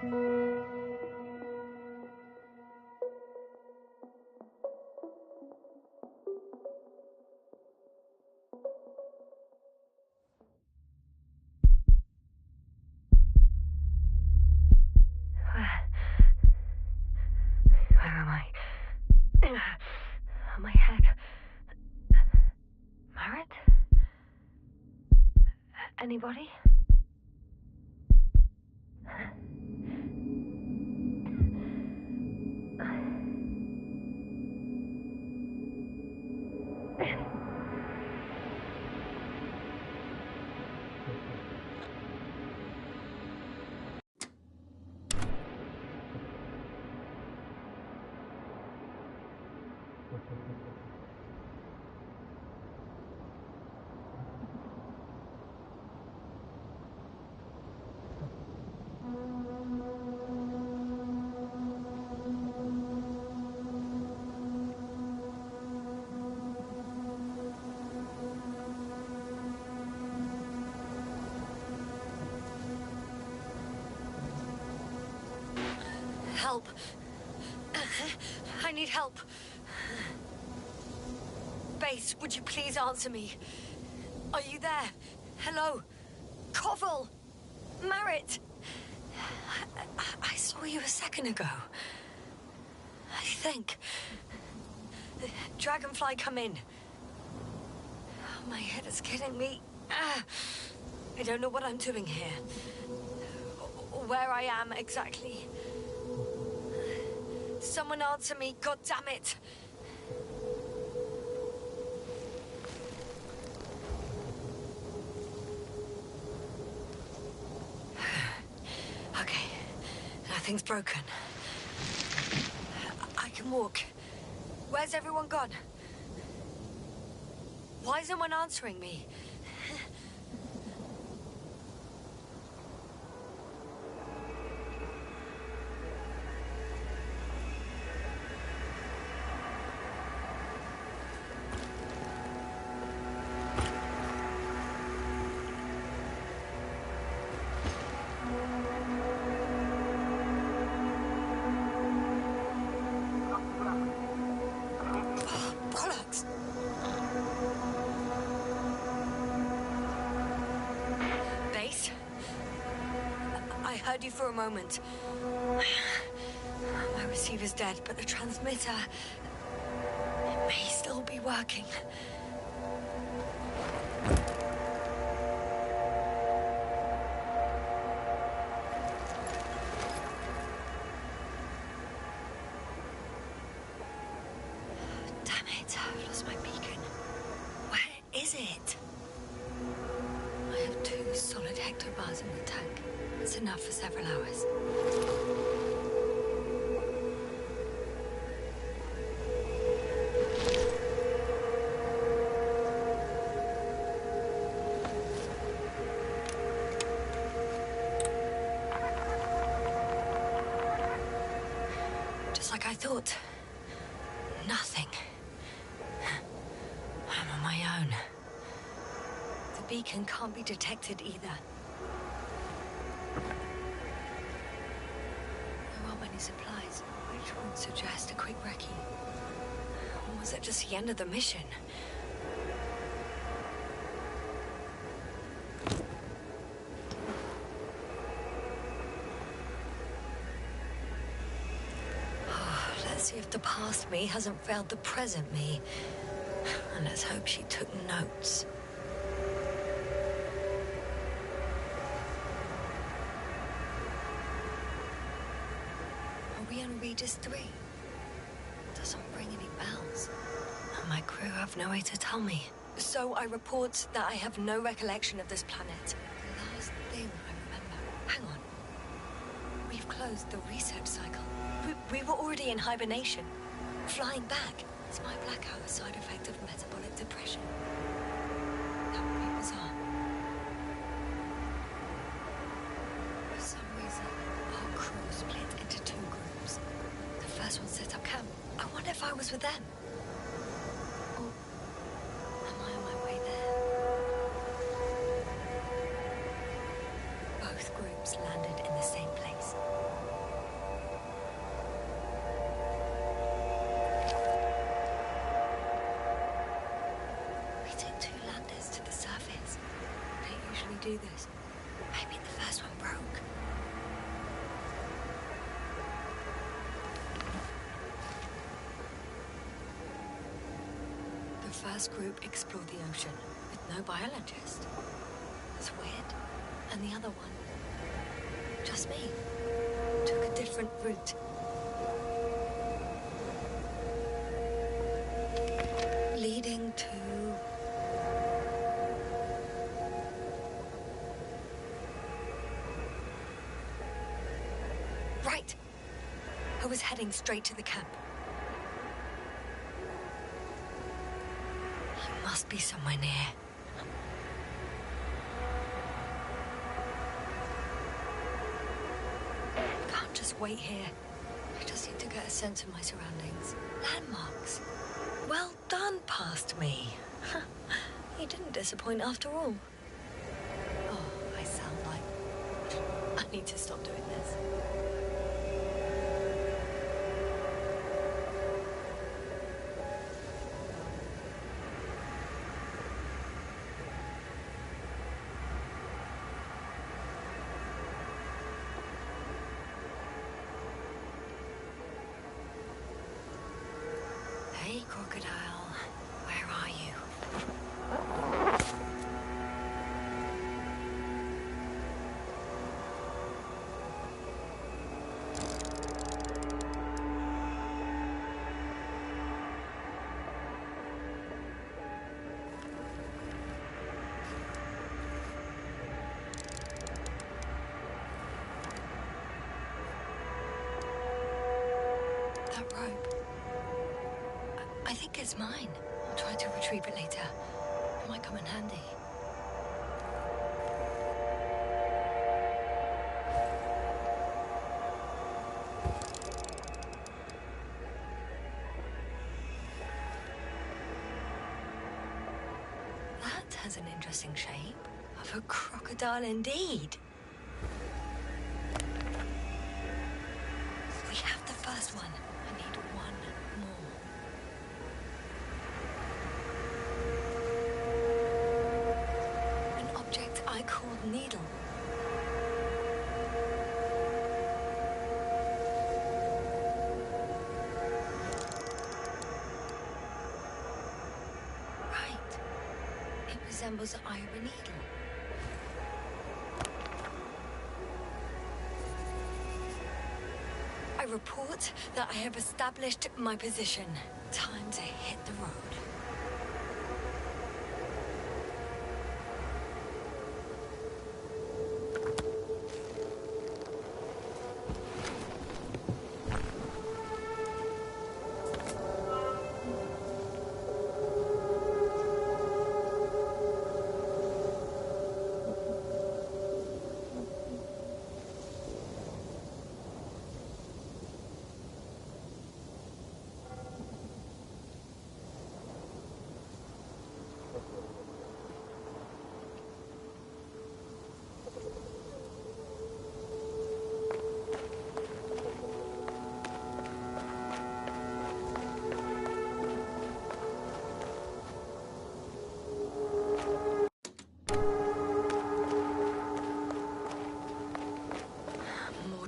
Where am I? My head. Marit? Anybody? Help. I need help. Base, would you please answer me? Are you there? Hello? Koval? Marit? I saw you a second ago. I think. Dragonfly, come in. My head is killing me. I don't know what I'm doing here. Or where I am exactly. Someone answer me, God damn it! Okay, nothing's broken. I can walk. Where's everyone gone? Why isn't one answering me? I heard you for a moment. My receiver's dead, but the transmitter... it may still be working. Damn it, I've lost my beacon. Where is it? I have 2 solid hectobars in the tank. It's enough for several hours. Just like I thought. Nothing. I'm on my own. The beacon can't be detected either. Supplies, which would suggest a quick recce. Or was it just the end of the mission? Oh, let's see if the past me hasn't failed the present me. And let's hope she took notes. Are we on Regis 3? Doesn't ring any bells. And my crew have no way to tell me. So I report that I have no recollection of this planet. The last thing I remember... Hang on. We've closed the research cycle. We were already in hibernation. Flying back. Is my blackout a side effect of metabolic depression? That would be bizarre. For some reason, our crew split into 2 groups. The first one set up camp. I wonder if I was with them. Or am I on my way there? Both groups landed in the same place. do this. Maybe the first one broke. The first group explored the ocean with no biologist. That's weird. And the other one, just me, took a different route. Leading to... Right! I was heading straight to the camp. You must be somewhere near. Can't just wait here. I just need to get a sense of my surroundings. Landmarks. Well done, past me. You didn't disappoint after all. Oh, I sound like... I need to stop doing this. Hey, crocodile. Where are you? That rope. I think it's mine. I'll try to retrieve it later. It might come in handy. That has an interesting shape. Of a crocodile indeed. We have the first one. I need one more. An object I called needle. Right. It resembles the eye of a needle. I report that I have established my position. Time to hit the road.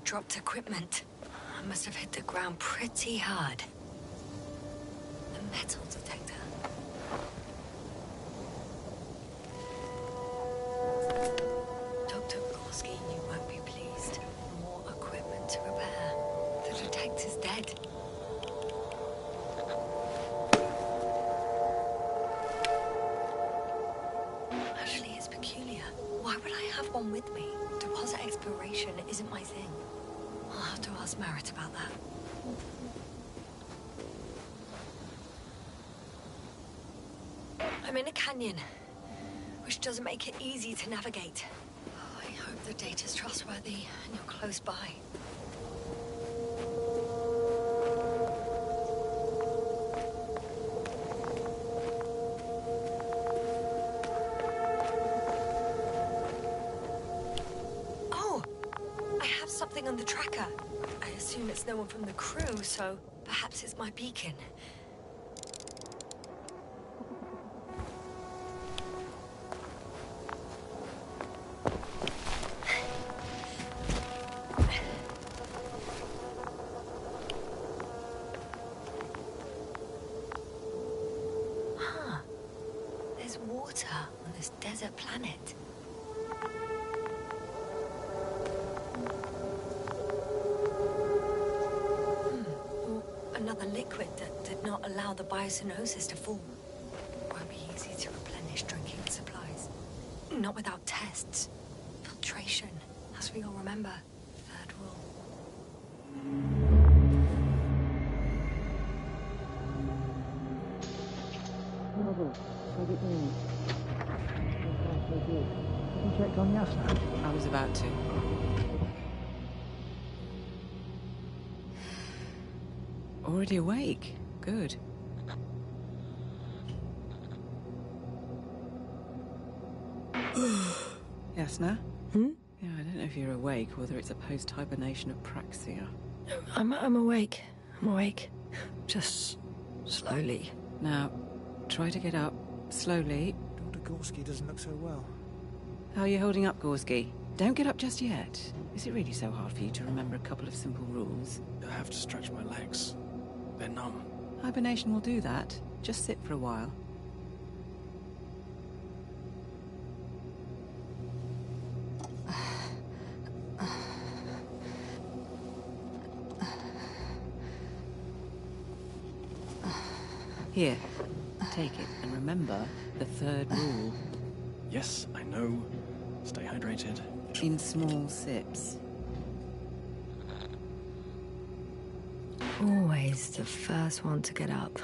Dropped equipment. I must have hit the ground pretty hard. A metal detector. Dr. Gorski, you won't be pleased. More equipment to repair. The detector's dead. Actually, it's peculiar. Why would I have one with me? Deposit exploration isn't my thing. I'll have to ask Merritt about that. I'm in a canyon, which doesn't make it easy to navigate. Oh, I hope the data's trustworthy and you're close by. Something on the tracker. I assume it's no one from the crew, so perhaps it's my beacon. water on this desert planet? Or another liquid that did not allow the biocenosis to form. Won't be easy to replenish drinking supplies. Not without tests. Filtration, as we all remember. Third rule. You checked on Yasna? I was about to. Already awake. Good. Yasna? Hmm? Yeah, I don't know if you're awake, or whether it's a post-hibernation apraxia. I'm awake. I'm awake. Just slowly. Now, try to get up. Slowly. Dr. Gorski doesn't look so well. How are you holding up, Gorski? Don't get up just yet. Is it really so hard for you to remember a couple of simple rules? I have to stretch my legs. They're numb. Hibernation will do that. Just sit for a while. Here, take it, and remember the third rule. Yes, I know. Stay hydrated. In small sips. Always the first one to get up.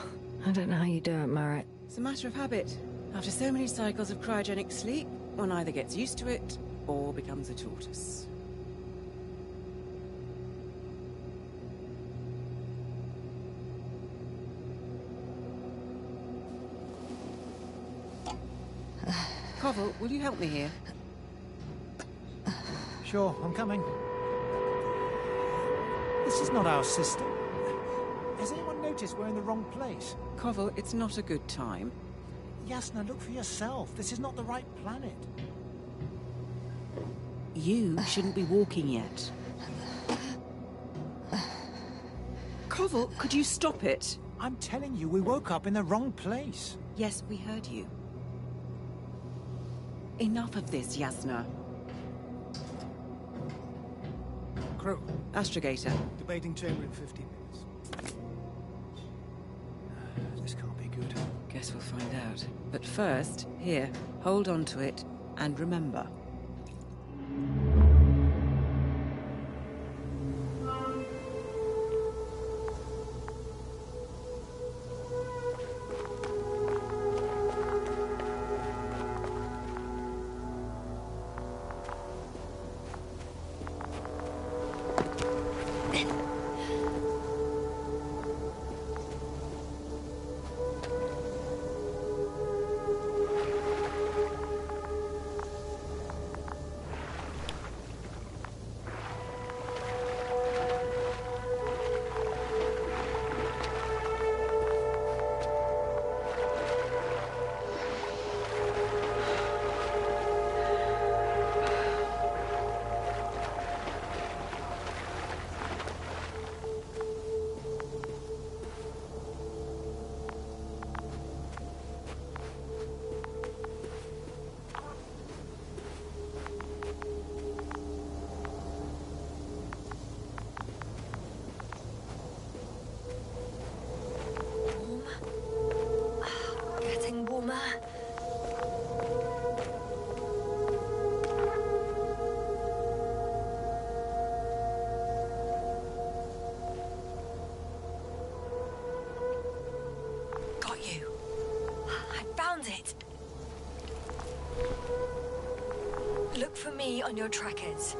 I don't know how you do it, Merritt. It's a matter of habit. After so many cycles of cryogenic sleep, one either gets used to it or becomes a tortoise. Koval, will you help me here? Sure, I'm coming. This is not our system. Has anyone noticed we're in the wrong place? Koval, it's not a good time. Yasna, look for yourself. This is not the right planet. You shouldn't be walking yet. Koval, could you stop it? I'm telling you, we woke up in the wrong place. Yes, we heard you. Enough of this, Yasna. Crew, Astrogator. debating chamber in 15 minutes. This can't be good. Guess we'll find out. But first, here, hold on to it, and remember. Getting warmer. Got you. I found it. Look for me on your trackers.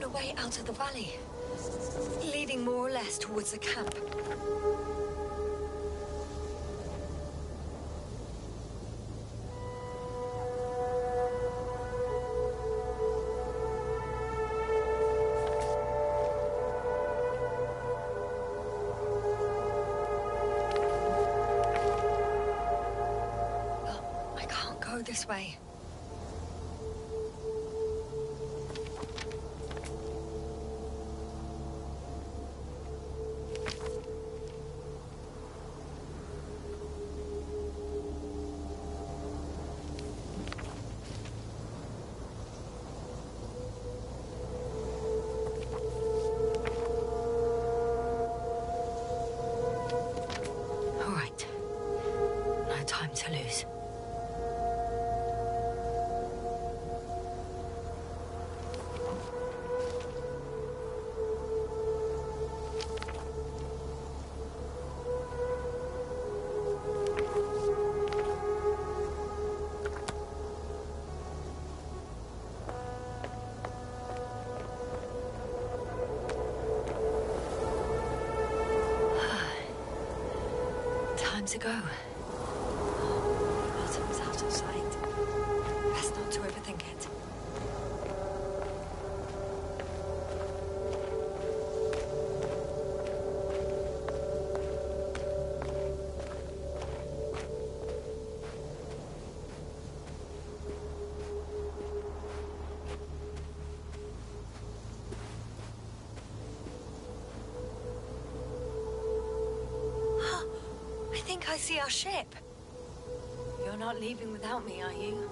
a way out of the valley, leading more or less towards the camp. But I can't go this way. All right. No time to lose. Time to go. Bottom's out of sight. Best not to overthink it. I think I see our ship. You're not leaving without me, are you?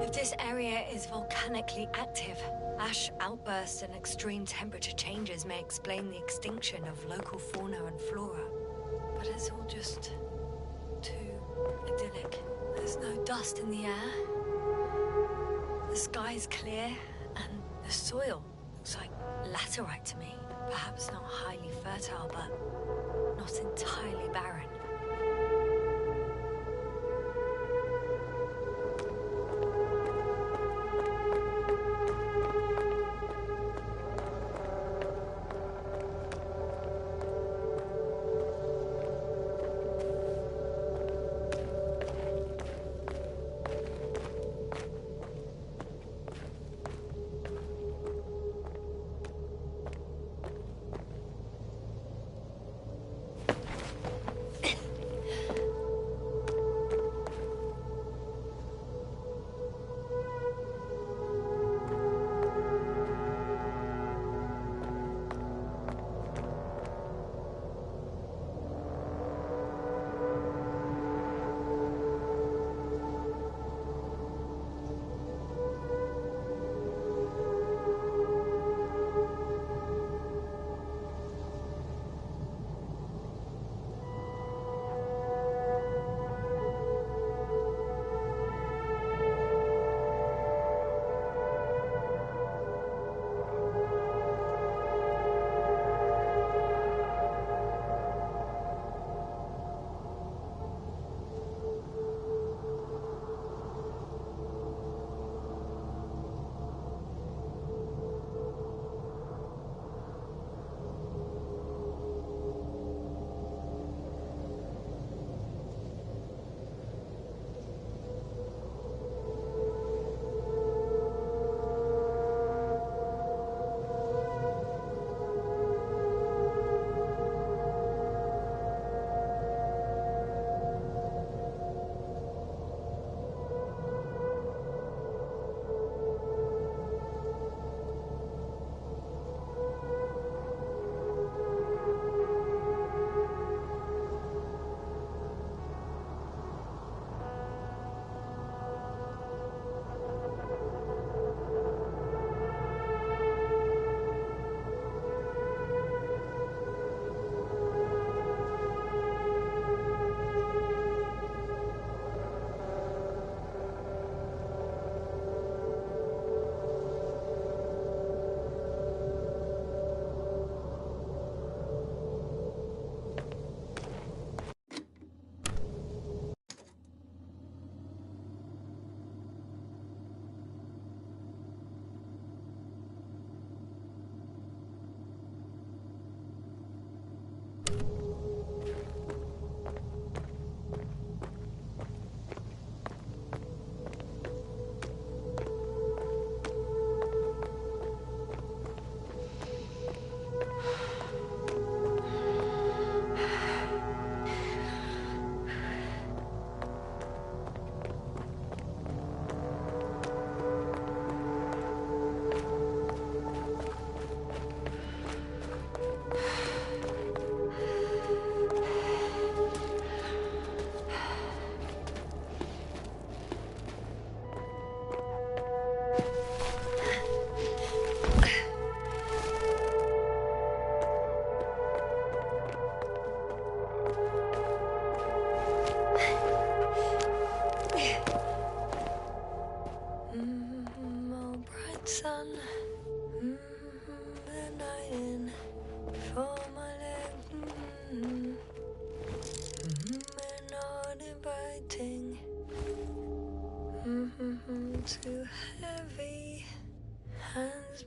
If this area is volcanically active, ash outbursts and extreme temperature changes may explain the extinction of local fauna and flora. But it's all just too idyllic. There's no dust in the air. The sky's clear, and the soil looks like laterite to me. Perhaps not highly fertile, but not entirely barren.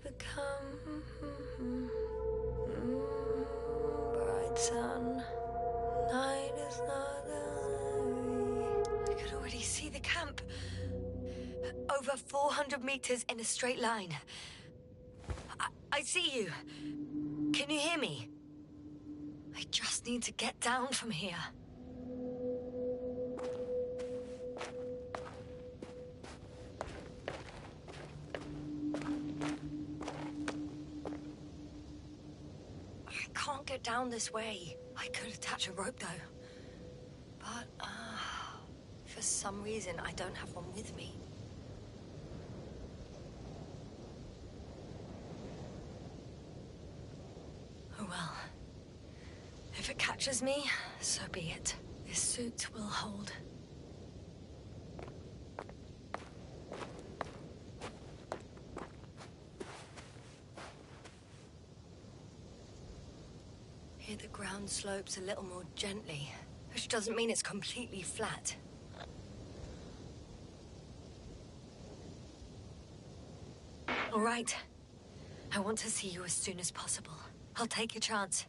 become bright sun. Night is not I could already see the camp. Over 400 meters in a straight line. I see you. Can you hear me? I just need to get down from here. I can't get down this way. I could attach a rope though. But, for some reason I don't have one with me. Oh well. If it catches me, so be it. This suit will hold. Here the ground slopes a little more gently, which doesn't mean it's completely flat. All right. I want to see you as soon as possible. I'll take your chance.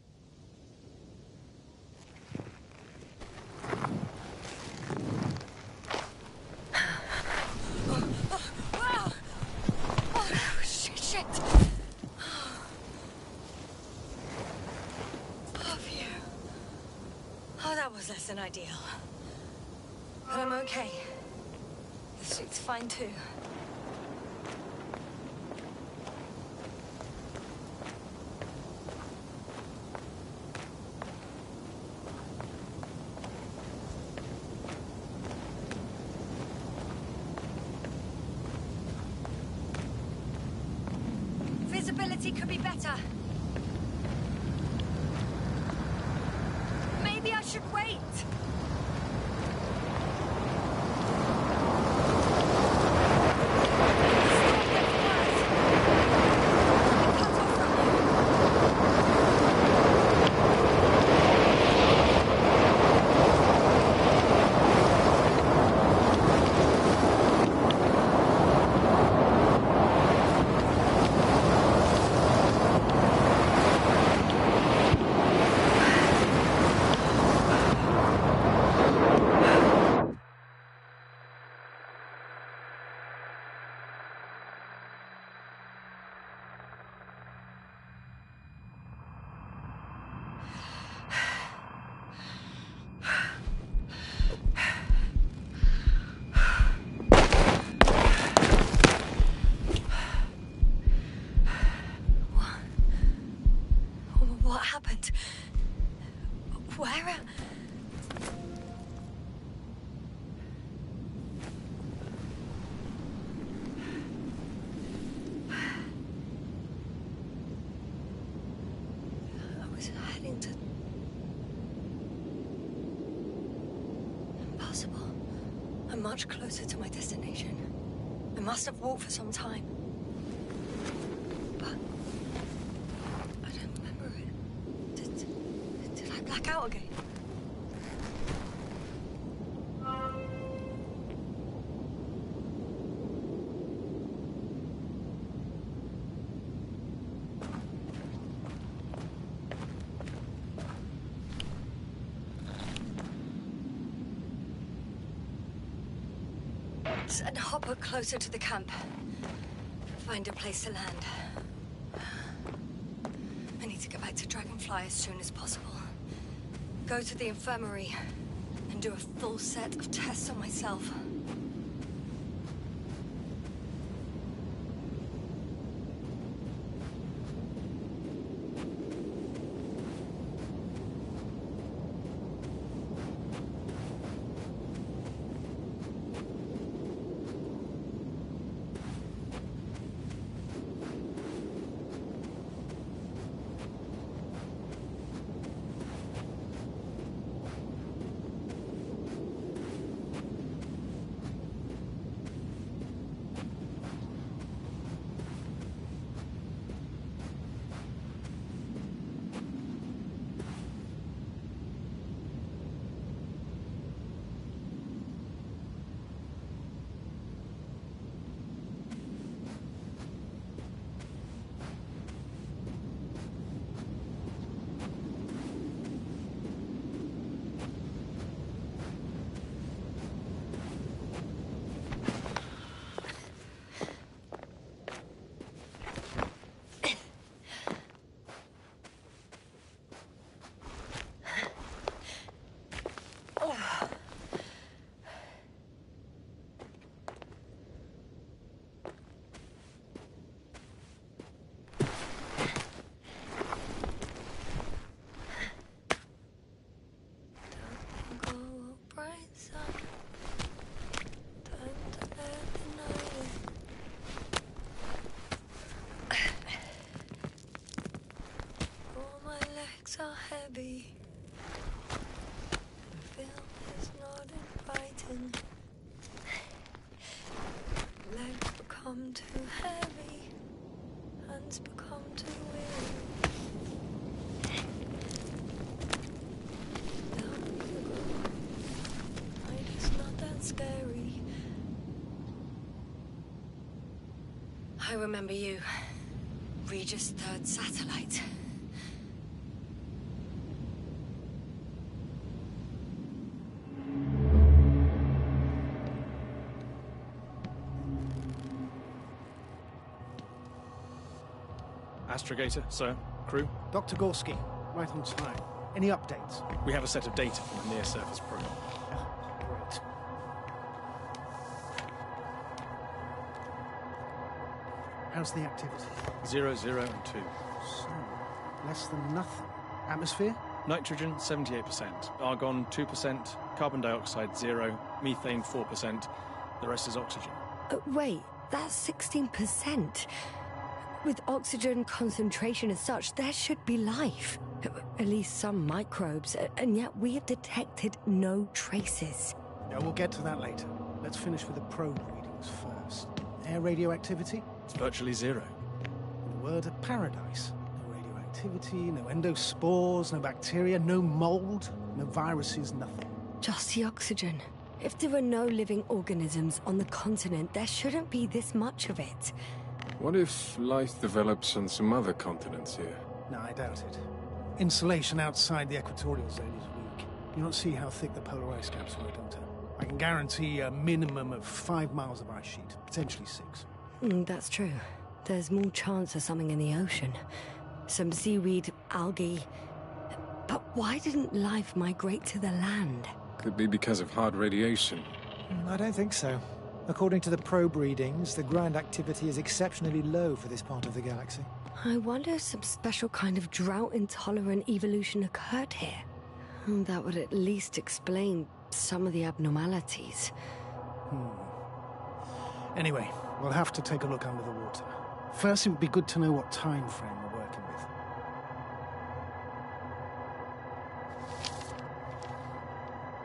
Shit. Phew. Oh, that was less than ideal. But I'm okay. The suit's fine too. Visibility could be better. Maybe I should wait. What happened? Where? I was heading to... Impossible. I'm much closer to my destination. I must have walked for some time. But... I don't remember it. Did I black out again? And hop closer to the camp. Find a place to land. I need to get back to Dragonfly as soon as possible. Go to the infirmary and do a full set of tests on myself. I remember you. Regis' third satellite. Astrogator, sir. Crew. Dr. Gorski, right on time. Any updates? We have a set of data from the near-surface probe. Great. How's the activity? 0, 0, and 2. So, less than nothing. Atmosphere? Nitrogen, 78%. Argon, 2%. Carbon dioxide, 0. Methane, 4%. The rest is oxygen. Wait, that's 16%. With oxygen concentration as such, there should be life. At least some microbes, and yet we have detected no traces. Yeah, we'll get to that later. Let's finish with the probe readings first. Air radioactivity? It's virtually 0. In a word, a paradise. No radioactivity, no endospores, no bacteria, no mold, no viruses, nothing. Just the oxygen. If there are no living organisms on the continent, there shouldn't be this much of it. What if life develops on some other continents here? No, I doubt it. Insulation outside the equatorial zone is weak. You don't see how thick the polar ice caps were, don't I? I can guarantee a minimum of 5 miles of ice sheet, potentially 6. That's true. There's more chance of something in the ocean. Some seaweed, algae. But why didn't life migrate to the land? Could be because of hard radiation. I don't think so. According to the probe readings, the ground activity is exceptionally low for this part of the galaxy. I wonder if some special kind of drought-intolerant evolution occurred here. That would at least explain some of the abnormalities. Anyway, we'll have to take a look under the water. First, it would be good to know what time frame we're working with.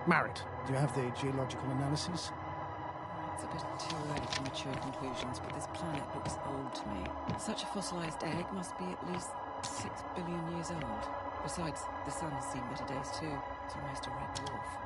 Marit, do you have the geological analyses? It's a bit too early for mature conclusions, but this planet looks old to me. Such a fossilized egg must be at least 6 billion years old. Besides, the sun's seen better days too. It's almost a red dwarf.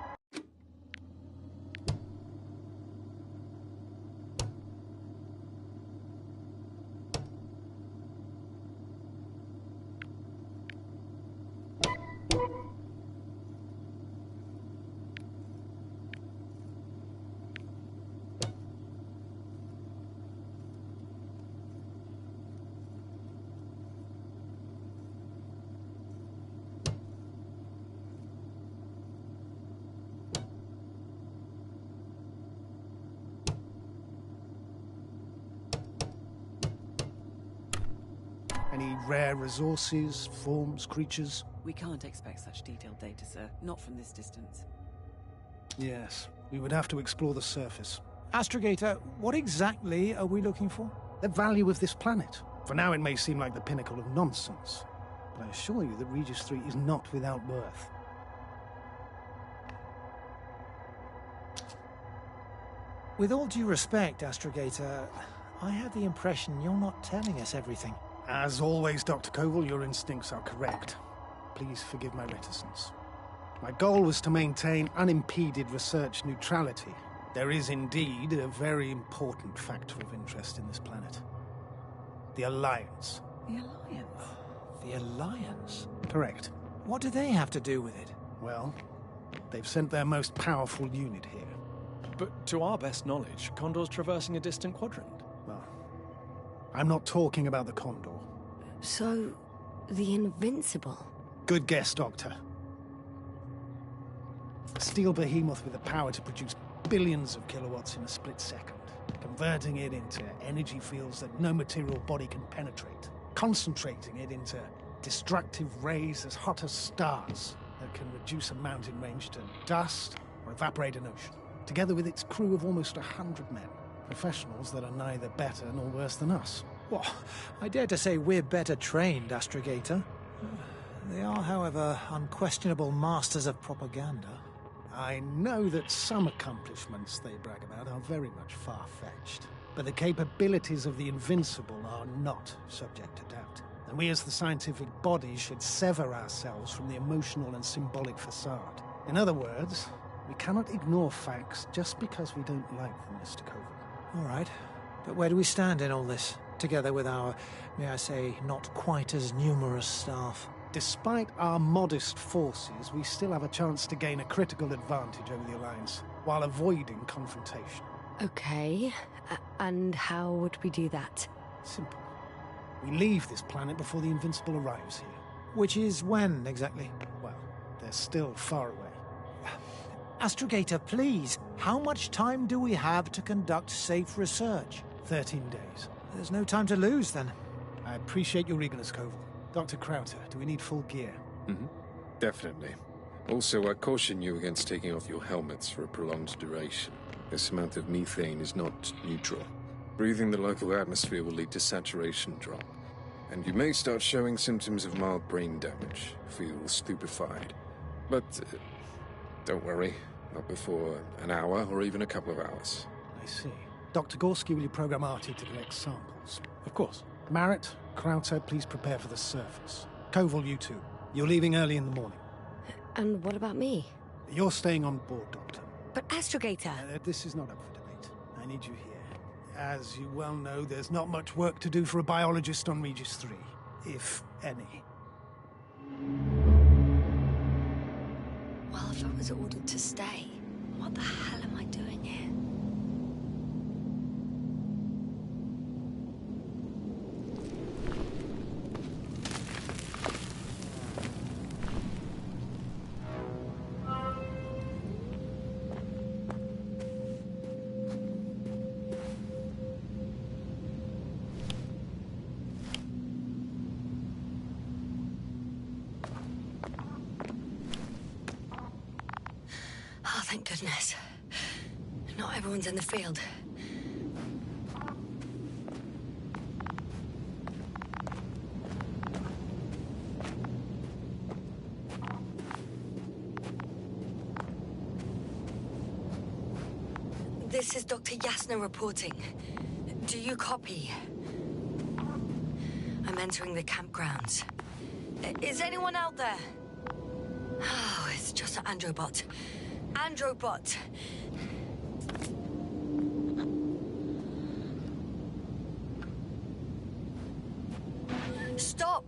Any rare resources, forms, creatures? We can't expect such detailed data, sir. Not from this distance. Yes, we would have to explore the surface. Astrogator, what exactly are we looking for? The value of this planet. For now, it may seem like the pinnacle of nonsense, but I assure you that Regis 3 is not without worth. With all due respect, Astrogator, I have the impression you're not telling us everything. As always, Dr. Koval, your instincts are correct. Please forgive my reticence. My goal was to maintain unimpeded research neutrality. There is indeed a very important factor of interest in this planet. The Alliance. The Alliance? The Alliance? Correct. What do they have to do with it? Well, they've sent their most powerful unit here. But to our best knowledge, Condor's traversing a distant quadrant. Well, I'm not talking about the Condor. So, the Invincible? Good guess, Doctor. A steel behemoth with the power to produce billions of kilowatts in a split second, converting it into energy fields that no material body can penetrate, concentrating it into destructive rays as hot as stars that can reduce a mountain range to dust or evaporate an ocean, together with its crew of almost 100 men, professionals that are neither better nor worse than us. Well, I dare to say we're better trained, Astrogator. They are, however, unquestionable masters of propaganda. I know that some accomplishments they brag about are very much far-fetched, but the capabilities of the Invincible are not subject to doubt. And we as the scientific body should sever ourselves from the emotional and symbolic facade. In other words, we cannot ignore facts just because we don't like them, Mr. Koval. All right, but where do we stand in all this? together with our, may I say, not quite as numerous staff. Despite our modest forces, we still have a chance to gain a critical advantage over the Alliance, while avoiding confrontation. Okay, and how would we do that? Simple. We leave this planet before the Invincible arrives here. Which is when, exactly? Well, they're still far away. Astrogator, please, how much time do we have to conduct safe research? 13 days. There's no time to lose, then. I appreciate your eagerness, Koval. Dr. Krauter, do we need full gear? Definitely. Also, I caution you against taking off your helmets for a prolonged duration. This amount of methane is not neutral. Breathing the local atmosphere will lead to saturation drop, and you may start showing symptoms of mild brain damage, feel stupefied. But don't worry, not before an hour or even a couple of hours. I see. Dr. Gorski, will you program Artie to collect samples? Of course. Marrett, Krauter, please prepare for the surface. Koval, you too. You're leaving early in the morning. And what about me? You're staying on board, Doctor. But Astrogator... This is not up for debate. I need you here. As you well know, there's not much work to do for a biologist on Regis 3, if any. Well, if I was ordered to stay, what the hell am I doing here? Oh, thank goodness. Not everyone's in the field. This is Dr. Yasna reporting. Do you copy? I'm entering the campgrounds. Is anyone out there? Oh, it's just an Androbot. Androbot! Stop!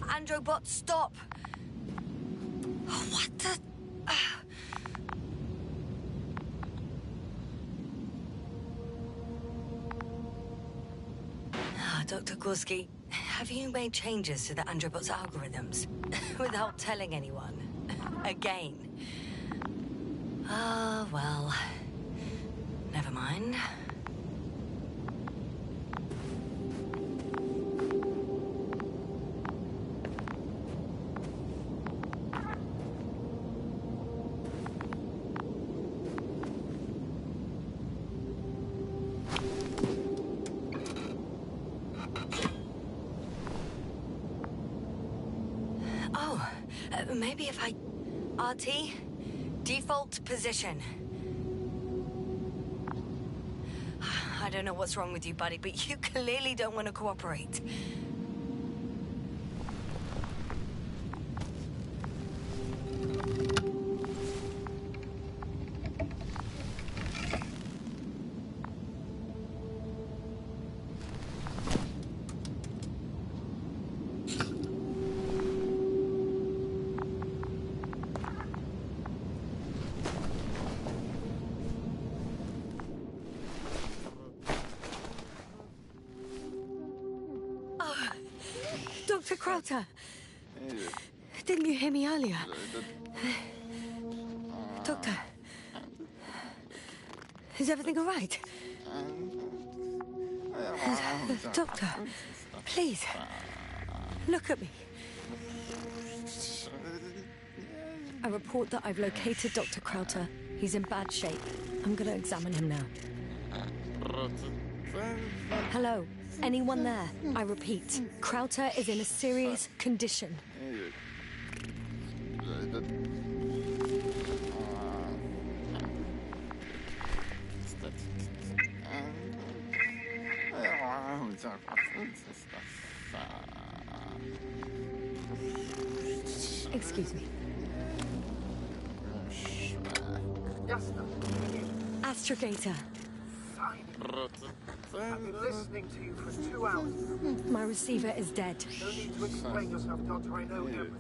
Androbot, stop! Oh, what the... Dr. Gorski, have you made changes to the Androbot's algorithms without telling anyone? Again? Ah, well, never mind. Oh, maybe if I... RT? Default position. I don't know what's wrong with you, buddy, but you clearly don't want to cooperate. Dr. Krauter, didn't you hear me earlier? Doctor, is everything all right? Doctor, please, look at me. I report that I've located Dr. Krauter. He's in bad shape. I'm gonna examine him now. Hello? Anyone there? I repeat, Krauter is in a serious condition. Excuse me. Astrogator. fine. I've been listening to you for 2 hours. My receiver is dead. No need to explain yourself, Doctor. I know everything.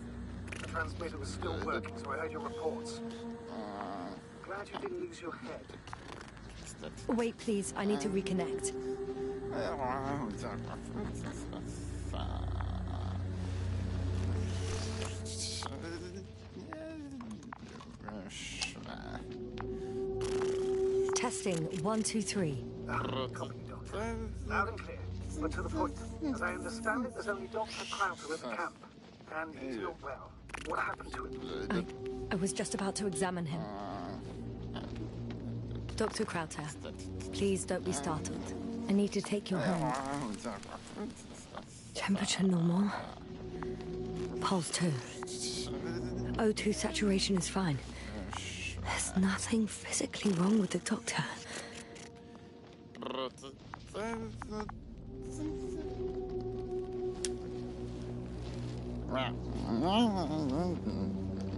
The transmitter was still working, so I heard your reports. Glad you didn't lose your head. Wait, please. I need to reconnect. Testing 1, 2, 3. Copy, Doctor. Loud and clear, but to the point. As I understand it, there's only Dr. Crowther at the camp. And he's not well. What happened to him? I was just about to examine him. Dr. Crowther, please don't be startled. I need to take your hand. Temperature normal. Pulse 2. O2 saturation is fine. There's nothing physically wrong with the doctor.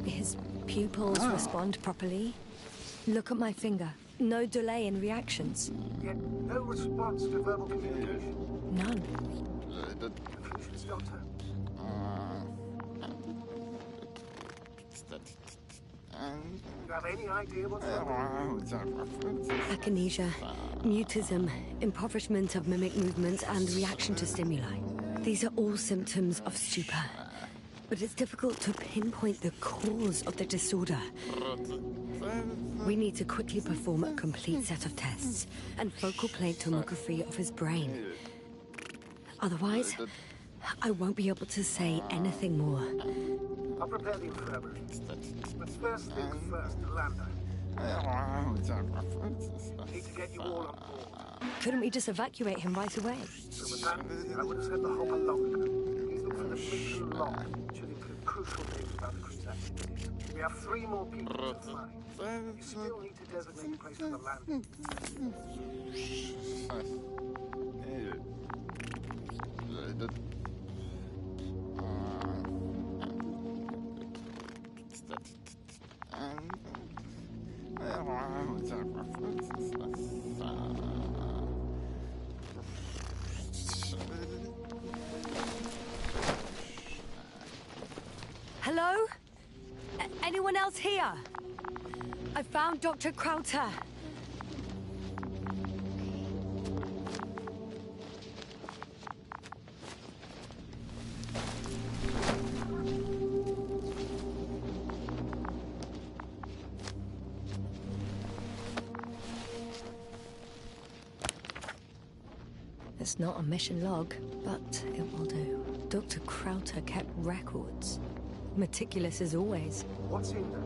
His pupils respond properly. Look at my finger. No delay in reactions. Yet no response to verbal communication. None. Confusions, Doctor. You have any idea what's wrong? Akinesia, mutism, impoverishment of mimic movements, and reaction to stimuli. These are all symptoms of stupor. But it's difficult to pinpoint the cause of the disorder. We need to quickly perform a complete set of tests and focal plane tomography of his brain. Otherwise, I won't be able to say anything more. I'll prepare the infirmary. But first things first, Lambda. Need to get you all on board. Couldn't we just evacuate him right away? So with that, I would have sent the Hopper long ago. Please look for the mission log, which should include crucial data about the crew's activities. We have 3 more people to find. You still need to designate a place for the landing. Hello? Anyone else here? I found Dr. Crowther. It's not a mission log, but it will do. Dr. Crowther kept records. Meticulous as always. What's in there?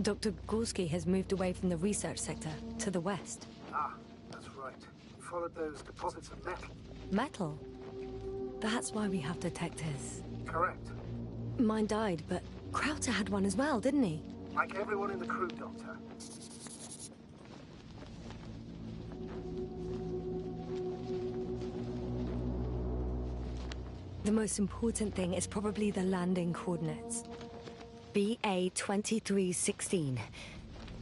Dr. Gorski has moved away from the research sector to the west. Ah, that's right. You followed those deposits of metal. Metal? That's why we have detectors. Correct. Mine died, but Crowther had one as well, didn't he? Like everyone in the crew, Doctor. The most important thing is probably the landing coordinates. BA 2316.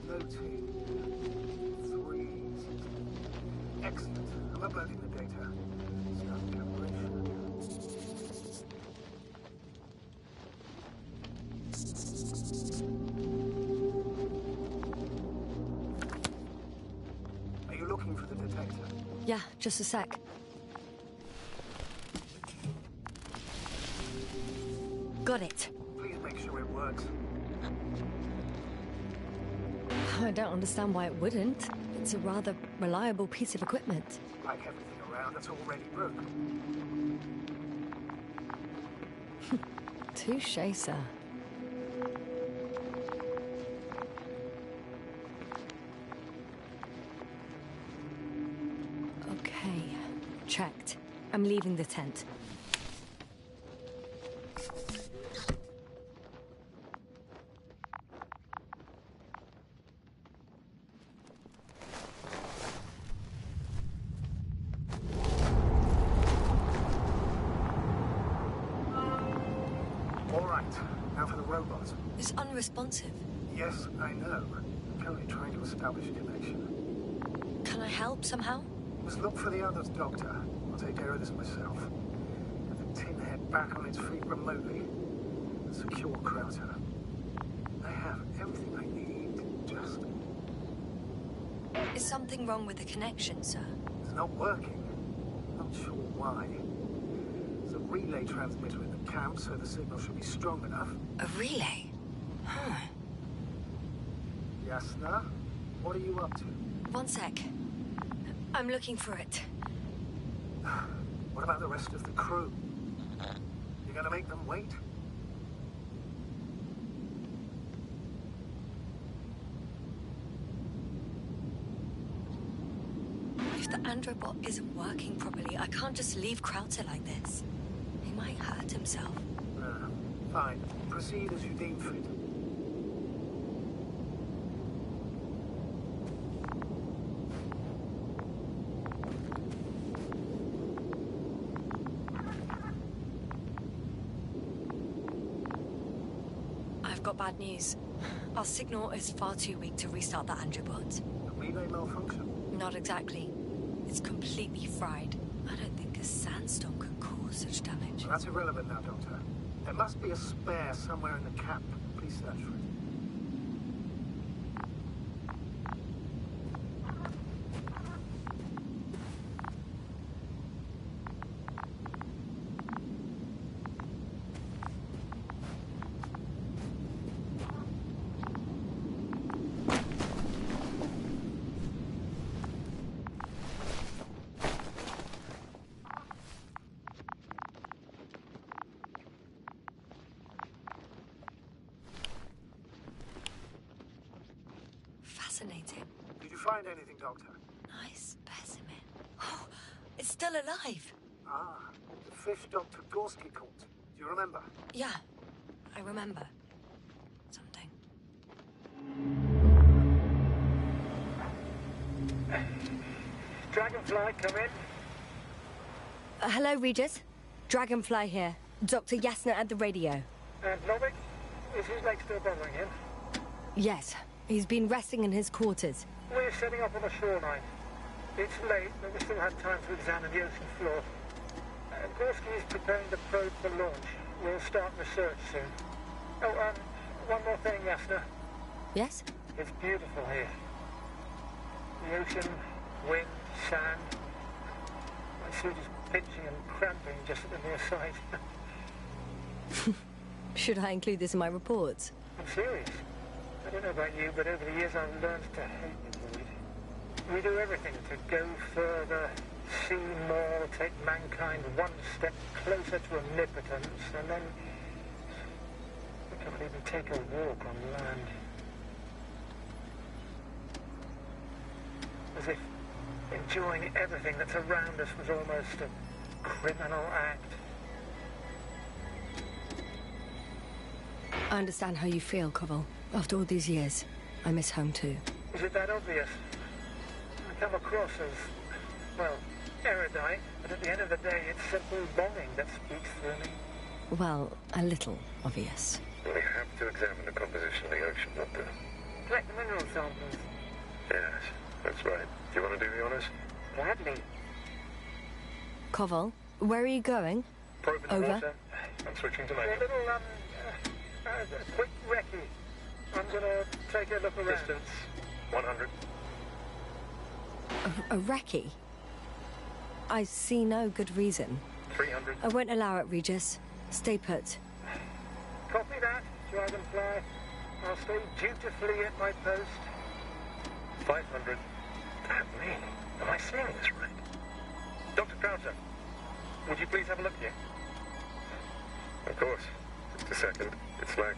Noting. 3. Excellent. I'm uploading the data. Start calibration. Are you looking for the detector? Yeah, just a sec. Got it. Please make sure it works. I don't understand why it wouldn't. It's a rather reliable piece of equipment. Like everything around that's already broken. Touché, sir. I'm leaving the tent. All right, now for the robot. It's unresponsive. Yes, I know. I'm currently trying to establish a connection. Can I help somehow? Must look for the others, Doctor. I'll take care of this myself. Get the tin head back on its feet remotely. And secure Krauser. I have everything I need. Just... Is something wrong with the connection, sir? It's not working. Not sure why. There's a relay transmitter in the camp, so the signal should be strong enough. A relay? Huh. Yasna, what are you up to? One sec. I'm looking for it. What about the rest of the crew? You gonna make them wait? If the Androbot isn't working properly, I can't just leave Krauser like this. He might hurt himself. Fine. Proceed as you deem fit. I've got bad news. Our signal is far too weak to restart the Androbot. The relay malfunction? Not exactly. It's completely fried. I don't think a sandstorm could cause such damage. Well, that's irrelevant now, Doctor. There must be a spare somewhere in the camp. Please search for it. Fascinating. Did you find anything, Doctor? Nice specimen. Oh, it's still alive. Ah, the fish Dr. Gorski caught. Do you remember? Yeah, I remember. Something. Dragonfly, come in. Hello, Regis. Dragonfly here. Dr. Yasna at the radio. And Novik? Is his leg still bothering him? Yes, he's been resting in his quarters. We're setting up on the shoreline. It's late, but we still have time to examine the ocean floor. Gorski is preparing the probe for launch. We'll start research soon. Oh, one more thing, Yasna. Yes? It's beautiful here. The ocean, wind, sand. My suit is pinching and cramping just at the mere sight. Should I include this in my reports? I'm serious. I don't know about you, but over the years I've learned to hate the void. We do everything to go further, see more, take mankind one step closer to omnipotence, and then we can't even take a walk on land. As if enjoying everything that's around us was almost a criminal act. I understand how you feel, Koval. After all these years, I miss home too. Is it that obvious? I come across as, well, erudite, but at the end of the day, it's simple longing that speaks through me. Well, a little obvious. We have to examine the composition of the ocean, Doctor. Collect the mineral samples. Yes, that's right. Do you want to do the honors? Gladly. Koval, where are you going? Probe in the Over. water. I'm switching to A manual. little, quick recce. I'm gonna take a look around. Distance, 100. A recce? I see no good reason. 300. I won't allow it, Regis. Stay put. Copy that, Dragonfly. I'll stay dutifully at my post. 500. Damn me. Am I seeing this right? Dr. Krauser, would you please have a look here? Of course. Just a second. It's like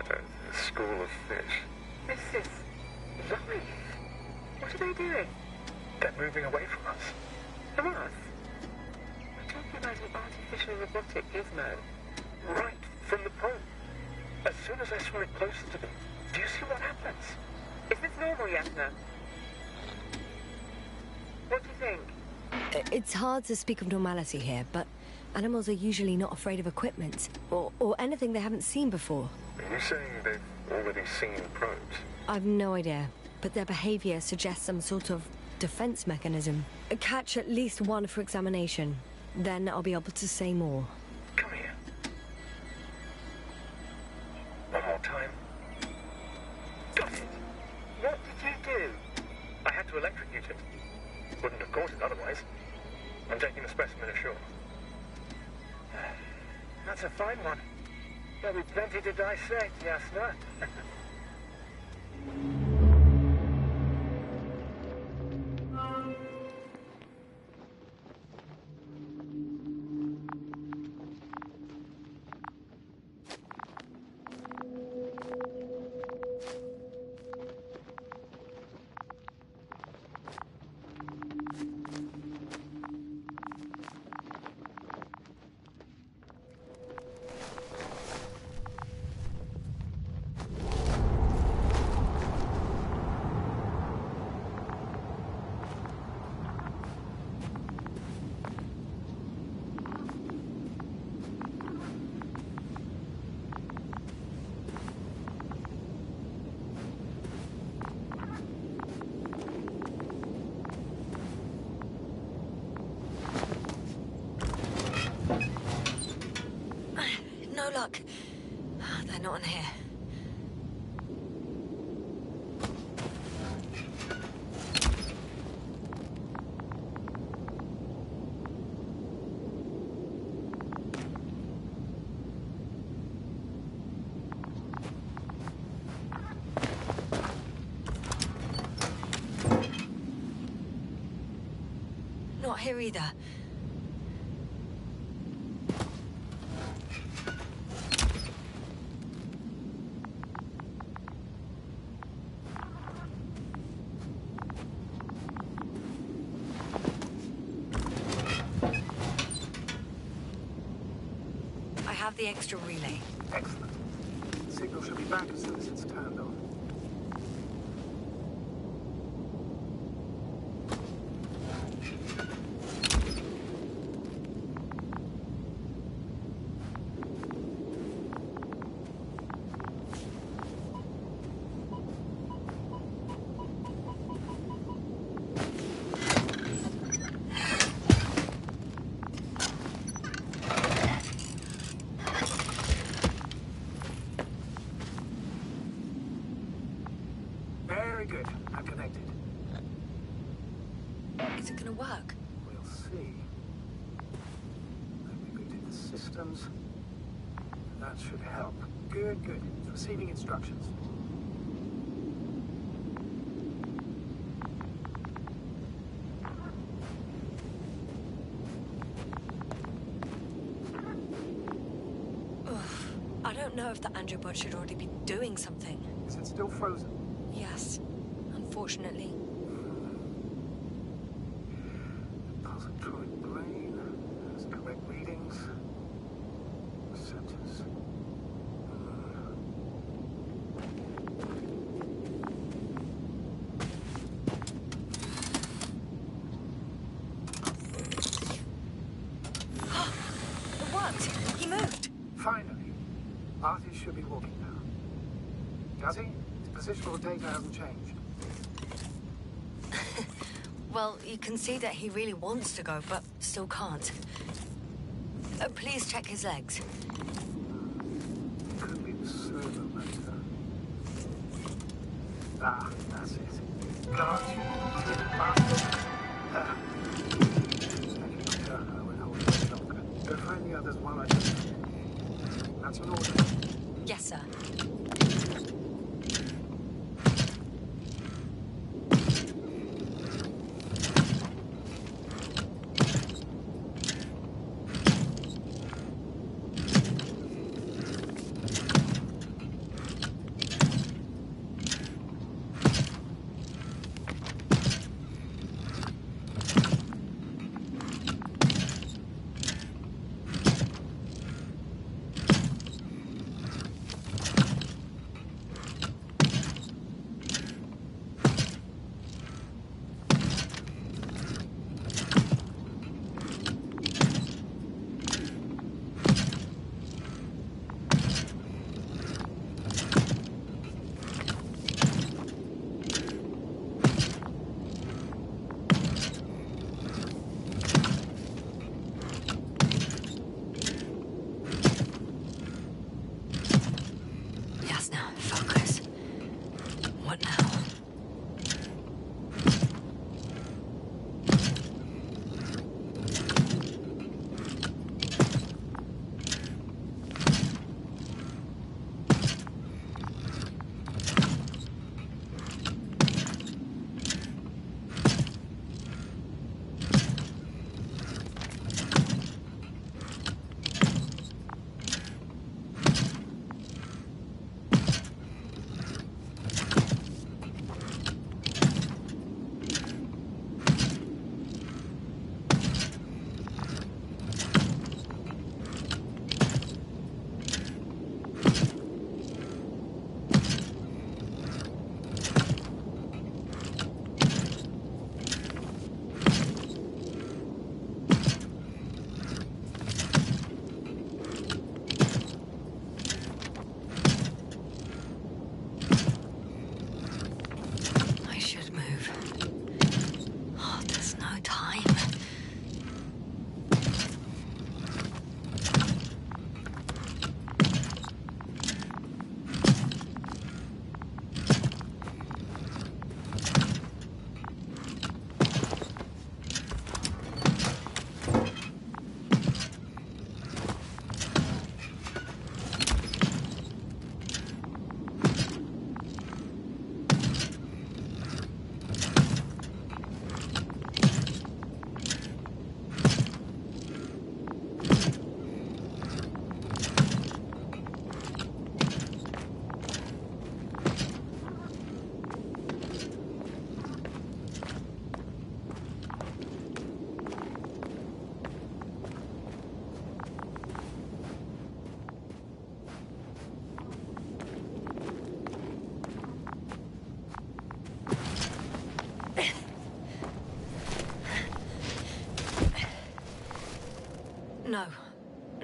a school of fish. This is life. What are they doing? They're moving away from us. From us? recognize an artificial robotic gizmo right from the probe. As soon as I swing it closer to them, do you see what happens? Is this normal, Yasna? What do you think? It's hard to speak of normality here, but animals are usually not afraid of equipment or anything they haven't seen before. Are you saying they've already seen probes? I've no idea, but their behavior suggests some sort of defense mechanism. Catch at least one for examination. Then I'll be able to say more. Come here. One more time. Got it. What did you do? I had to electrocute it. Wouldn't have caught it otherwise. I'm taking the specimen ashore. That's a fine one. There'll be plenty to dissect, Yasna. No luck. They're not in here. Not here either. I have the extra relay. Excellent. The signal should be back as soon as it's turned on. Very good. I'm connected. Is it gonna work? We'll see. I've rebooted the systems. That should help. Good, good. It's receiving instructions. I don't know if the androbot should already be doing something. Is it still frozen? Yes, unfortunately. Pository brain. Has correct readings. Receptors. It worked! He moved! Finally. Artie should be walking now. Does he? His positional data hasn't changed. Well, you can see that he really wants to go, but still can't. Please check his legs. Could be the servo motor. Ah, that's it. Got you. Ah. Thank you, Doctor. I will hold you longer. Go find the others while I do. That's an order. Yes, sir.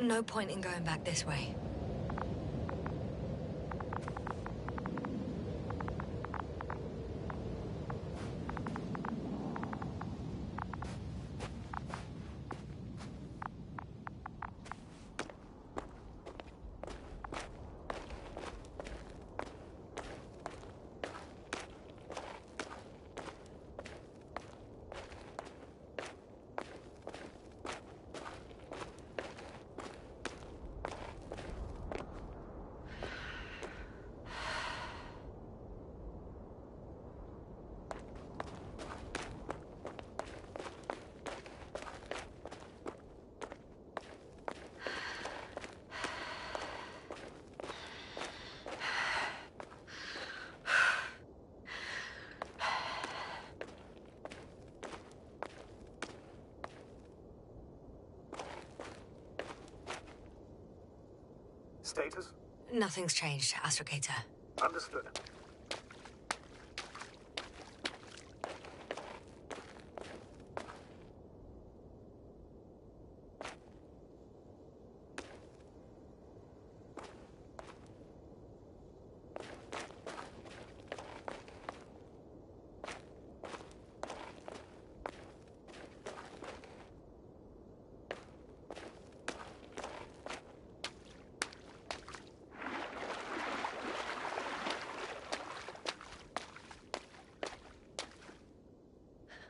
No point in going back this way. Status? Nothing's changed, Astrogator. Understood.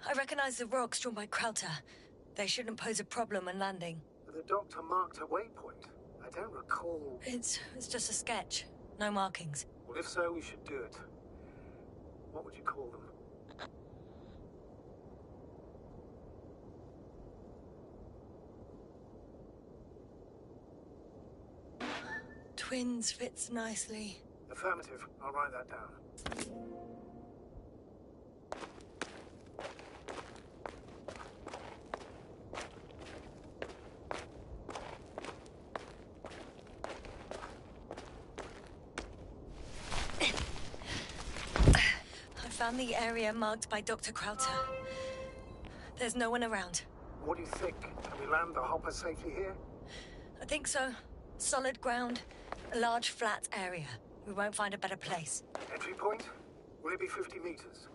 I recognize the rocks drawn by Krauter. They shouldn't pose a problem when landing. The doctor marked a waypoint. I don't recall... It's just a sketch. No markings. Well, if so, we should do it. What would you call them? Twins fits nicely. Affirmative. I'll write that down. I found the area marked by Dr. Krauter. There's no one around. What do you think? Can we land the hopper safely here? I think so. Solid ground, a large flat area. We won't find a better place. Entry point? Will it be 50 meters?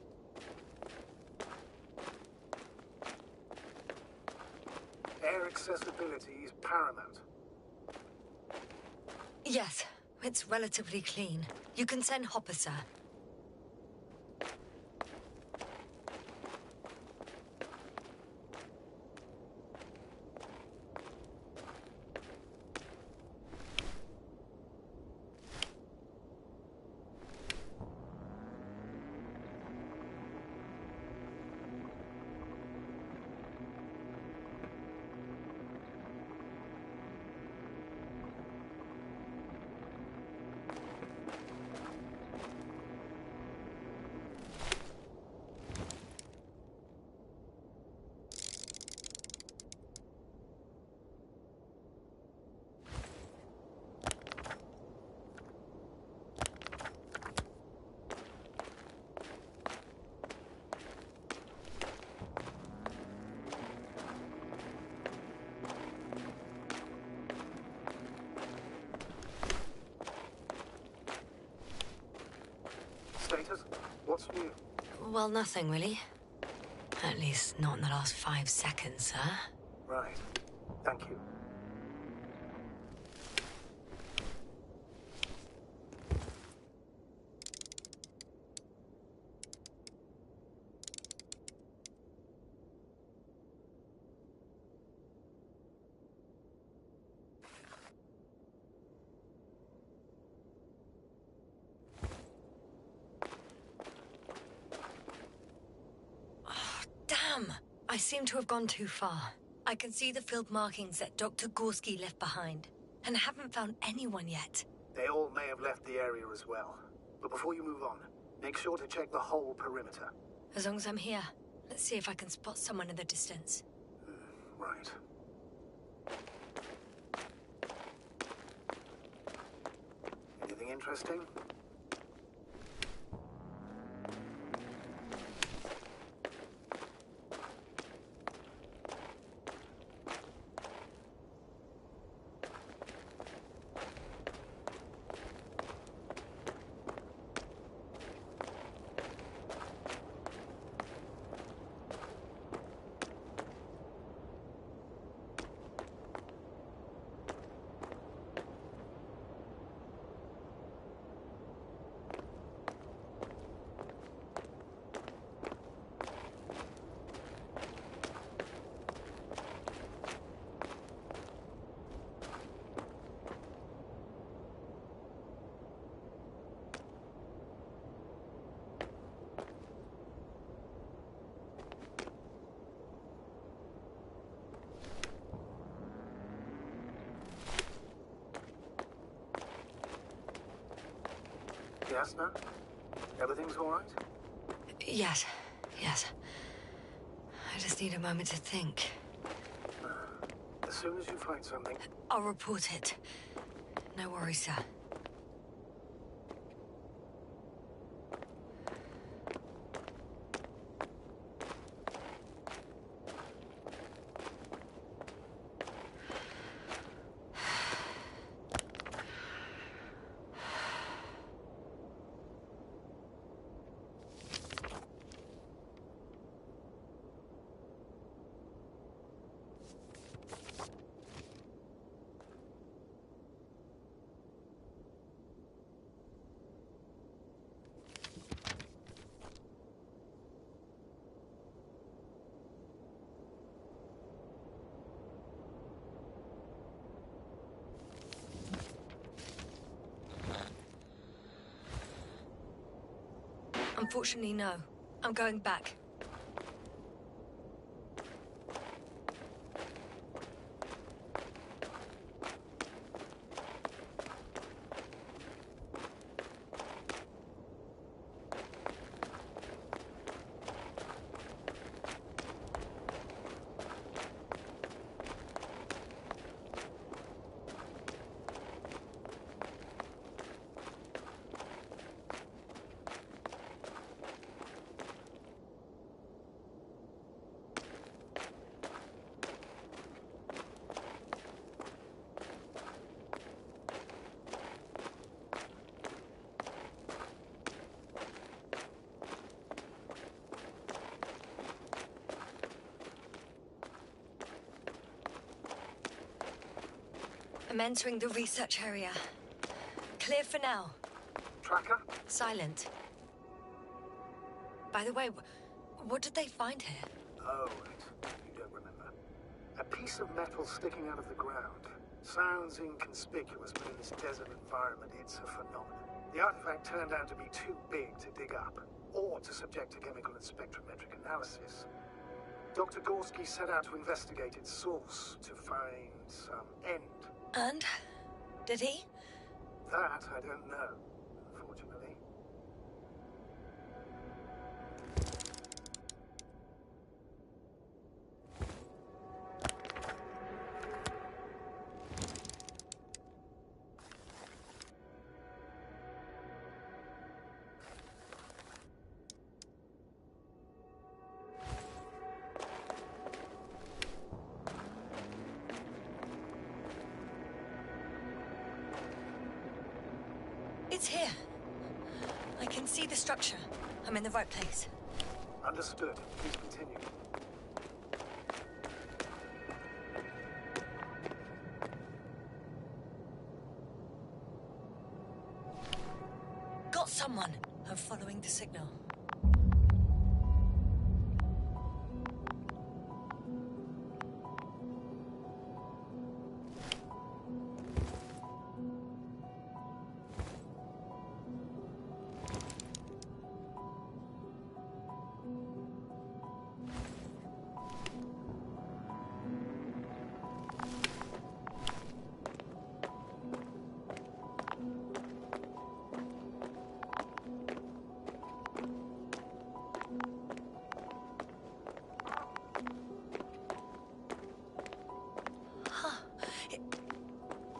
Air accessibility is paramount. Yes, it's relatively clean. You can send Hopper, sir. Status? What's new? Well, nothing really. At least not in the last 5 seconds, sir. Right. Thank you. Damn! I seem to have gone too far. I can see the field markings that Dr. Gorski left behind, and haven't found anyone yet. They all may have left the area as well. But before you move on, make sure to check the whole perimeter. As long as I'm here, let's see if I can spot someone in the distance. Right. Anything interesting? Jasna? Everything's all right? Yes, yes. I just need a moment to think. As soon as you find something... I'll report it. No worries, sir. Unfortunately, no. I'm going back. I'm entering the research area. Clear for now. Tracker? Silent. By the way, what did they find here? Oh, right. You don't remember. A piece of metal sticking out of the ground. Sounds inconspicuous, but in this desert environment, it's a phenomenon. The artifact turned out to be too big to dig up, or to subject to chemical and spectrometric analysis. Dr. Gorski set out to investigate its source, to find some end. And? Did he? That I don't know, unfortunately. It's here. I can see the structure. I'm in the right place. Understood. Please continue. Got someone. I'm following the signal.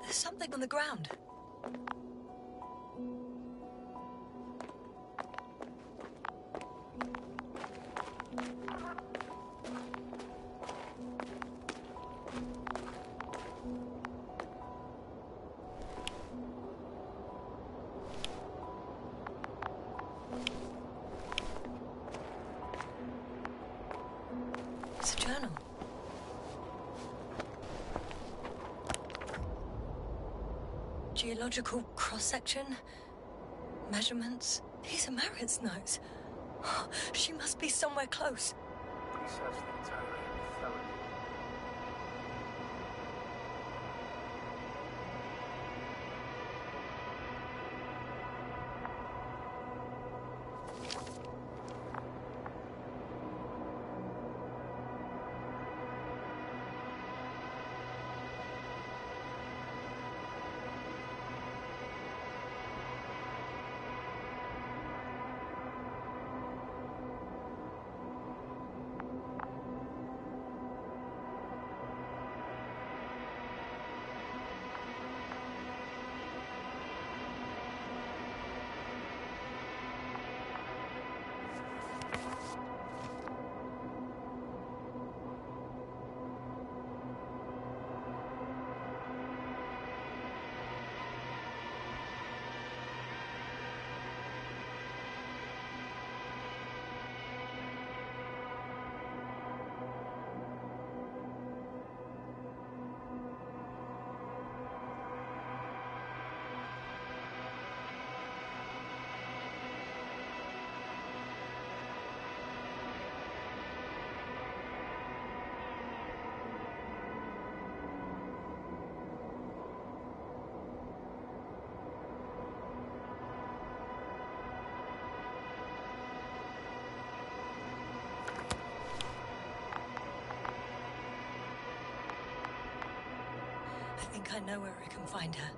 There's something on the ground. It's a journal. Geological cross-section, measurements. These are Marit's notes. She must be somewhere close. Research the entire area thoroughly. think I know where I can find her.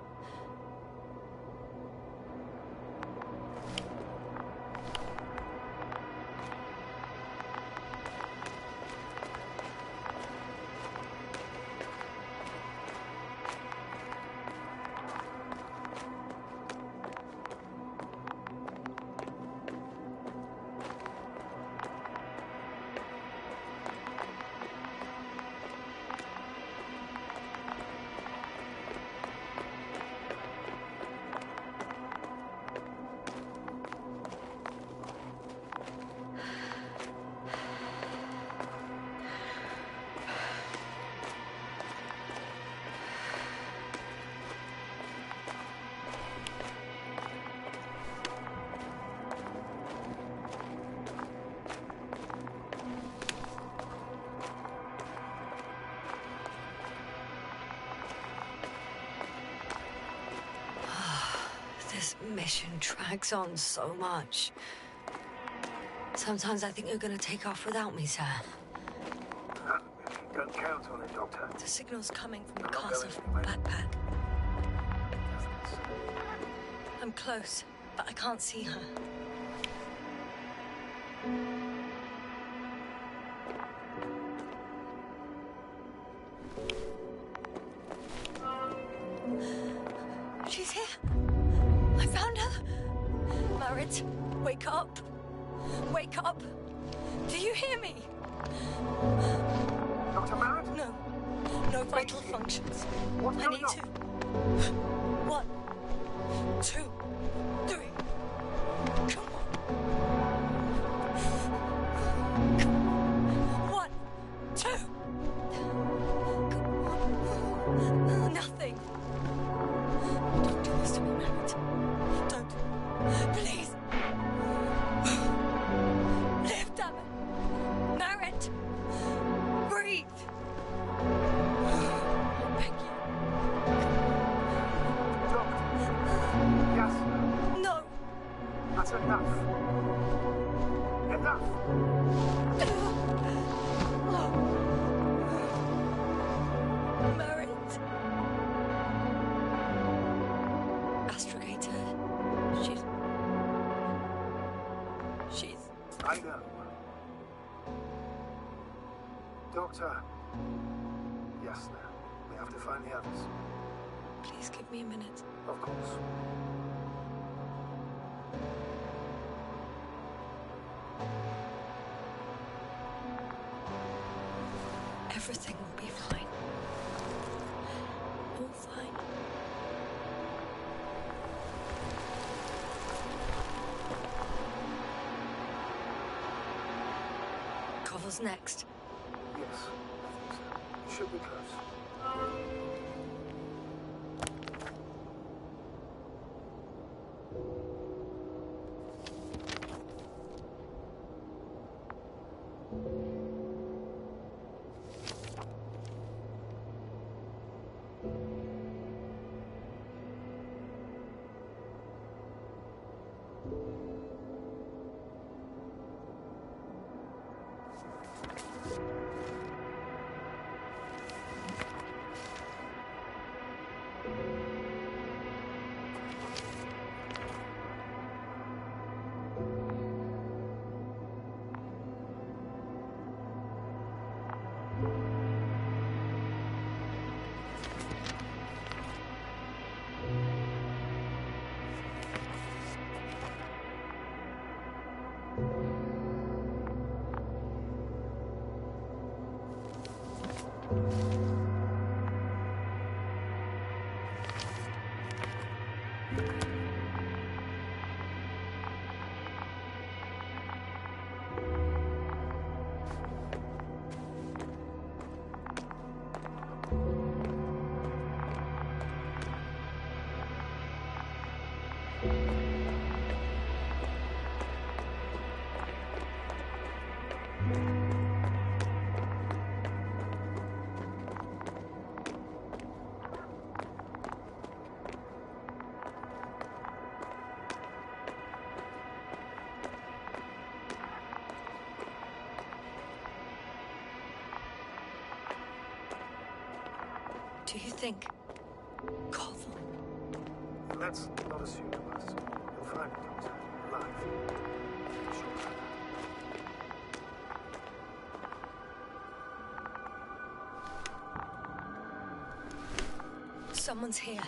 This mission drags on so much. Sometimes I think you're gonna take off without me, sir. Don't count on it, Doctor. The signal's coming from the castle backpack. I'm close, but I can't see her. She's here. I found her. Marit, wake up. Wake up. Do you hear me? Dr. Marit? No. No vital functions. What's I going need on? to. 1, 2, 3. Come on. 1, 2. Come on. Nothing. Don't do this to me, Marit. Don't. Please. Live, damn it. Marit. Breathe. I beg you. Yes. No. That's enough. Enough. Marit. Astrogator. She's... I know. Doctor. Yes, sir. We have to find the others. Please give me a minute. Of course. Everything will be fine. All fine. Cover's next. Yes, I think so. You should be close. Do you think Koval. Let's not assume the worst. You'll find it, Doctor. Alive. Sure. Someone's here.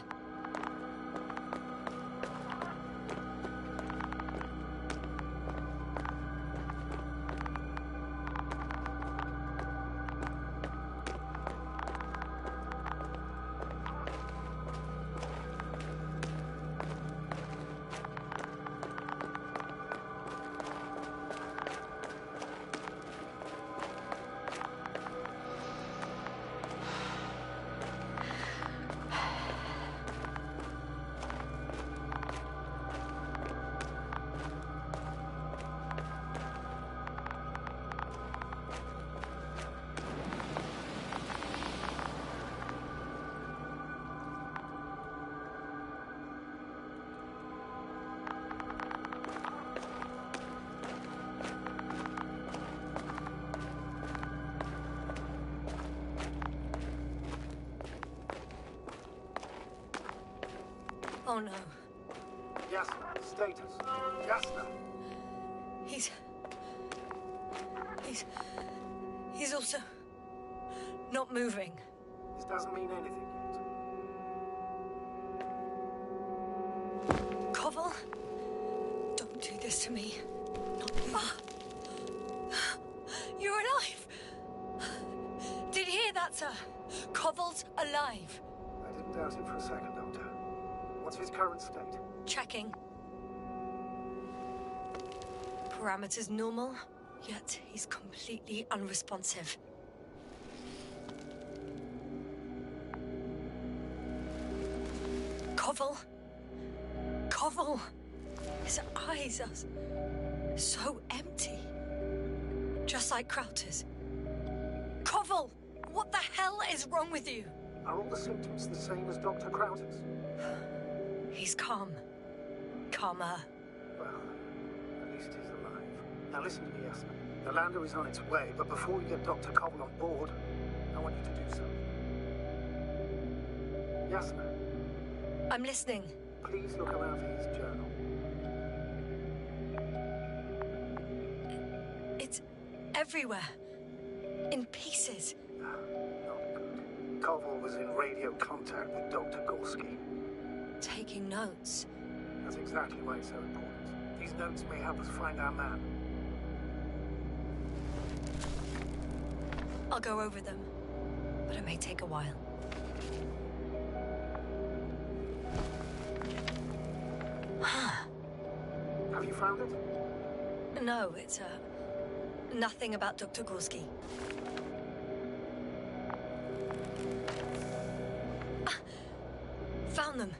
Oh no. Yasna, status. Yasna. He's also not moving. This doesn't mean anything yet. Koval, don't do this to me. Not you. You're alive. Did you hear that, sir? Koval's alive. I didn't doubt it for a second, Doctor. What's his current state? Checking. Parameters normal, yet he's completely unresponsive. Koval. Koval. His eyes are so empty. Just like Krauter's. Koval! What the hell is wrong with you? Are all the symptoms the same as Dr. Krauter's? He's calm. Calmer. Well, at least he's alive. Now listen to me, Yasna. The lander is on its way, but before you get Dr. Koval on board, I want you to do something. Yasna, I'm listening. please look around for his journal. It's everywhere. In pieces. Not good. Koval was in radio contact with Dr. Gorski. Taking notes. That's exactly why it's so important. These notes may help us find our man. I'll go over them, but it may take a while. Have you found it? No, it's nothing about Dr. Gorski. Found them.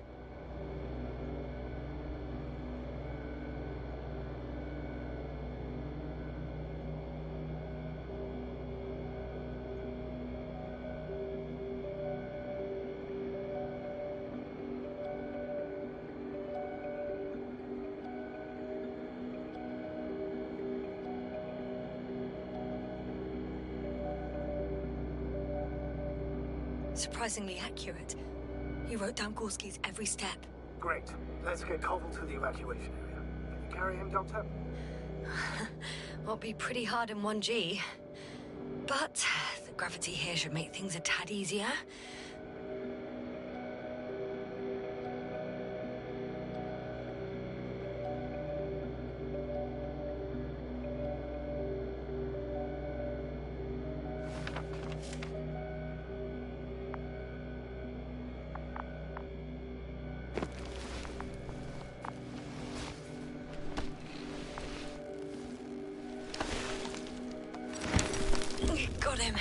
Surprisingly accurate. He wrote down Gorski's every step. Great. Let's get Koval to the evacuation area. Can you carry him, Doctor? Won't be pretty hard in 1G. But the gravity here should make things a tad easier. Got him.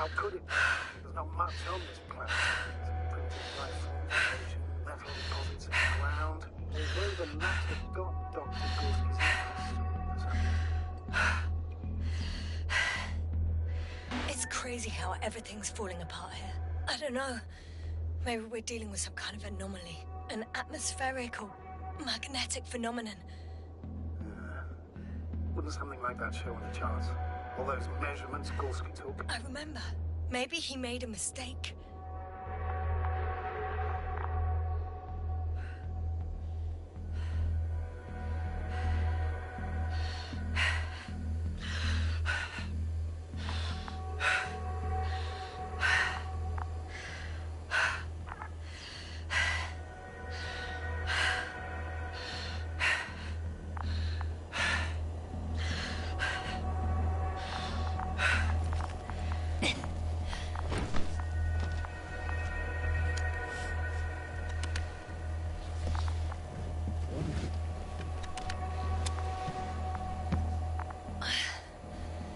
How could it be? There's not much on this planet. Primitive life form formation, metal deposits in the ground. Although the latter got Dr. Gorski's interest for some reason. It's crazy how everything's falling apart here. I don't know. Maybe we're dealing with some kind of anomaly. An atmospheric or magnetic phenomenon. Wouldn't something like that show on the charts? All those measurements Gorski took? I remember. Maybe he made a mistake.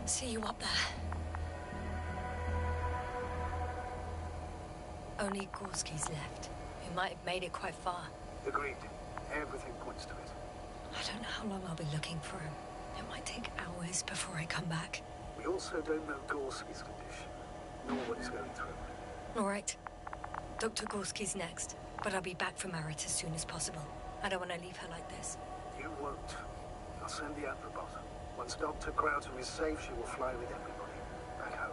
See you up there. Only Gorski's left. He might have made it quite far. Agreed. Everything points to it. I don't know how long I'll be looking for him. It might take hours before I come back. We also don't know Gorski's condition, nor what he's going through. All right. Dr. Gorski's next, but I'll be back from Marit as soon as possible. I don't want to leave her like this. You won't. I'll send the Aprobot. Once Dr. Crowder is safe, she will fly with everybody back home.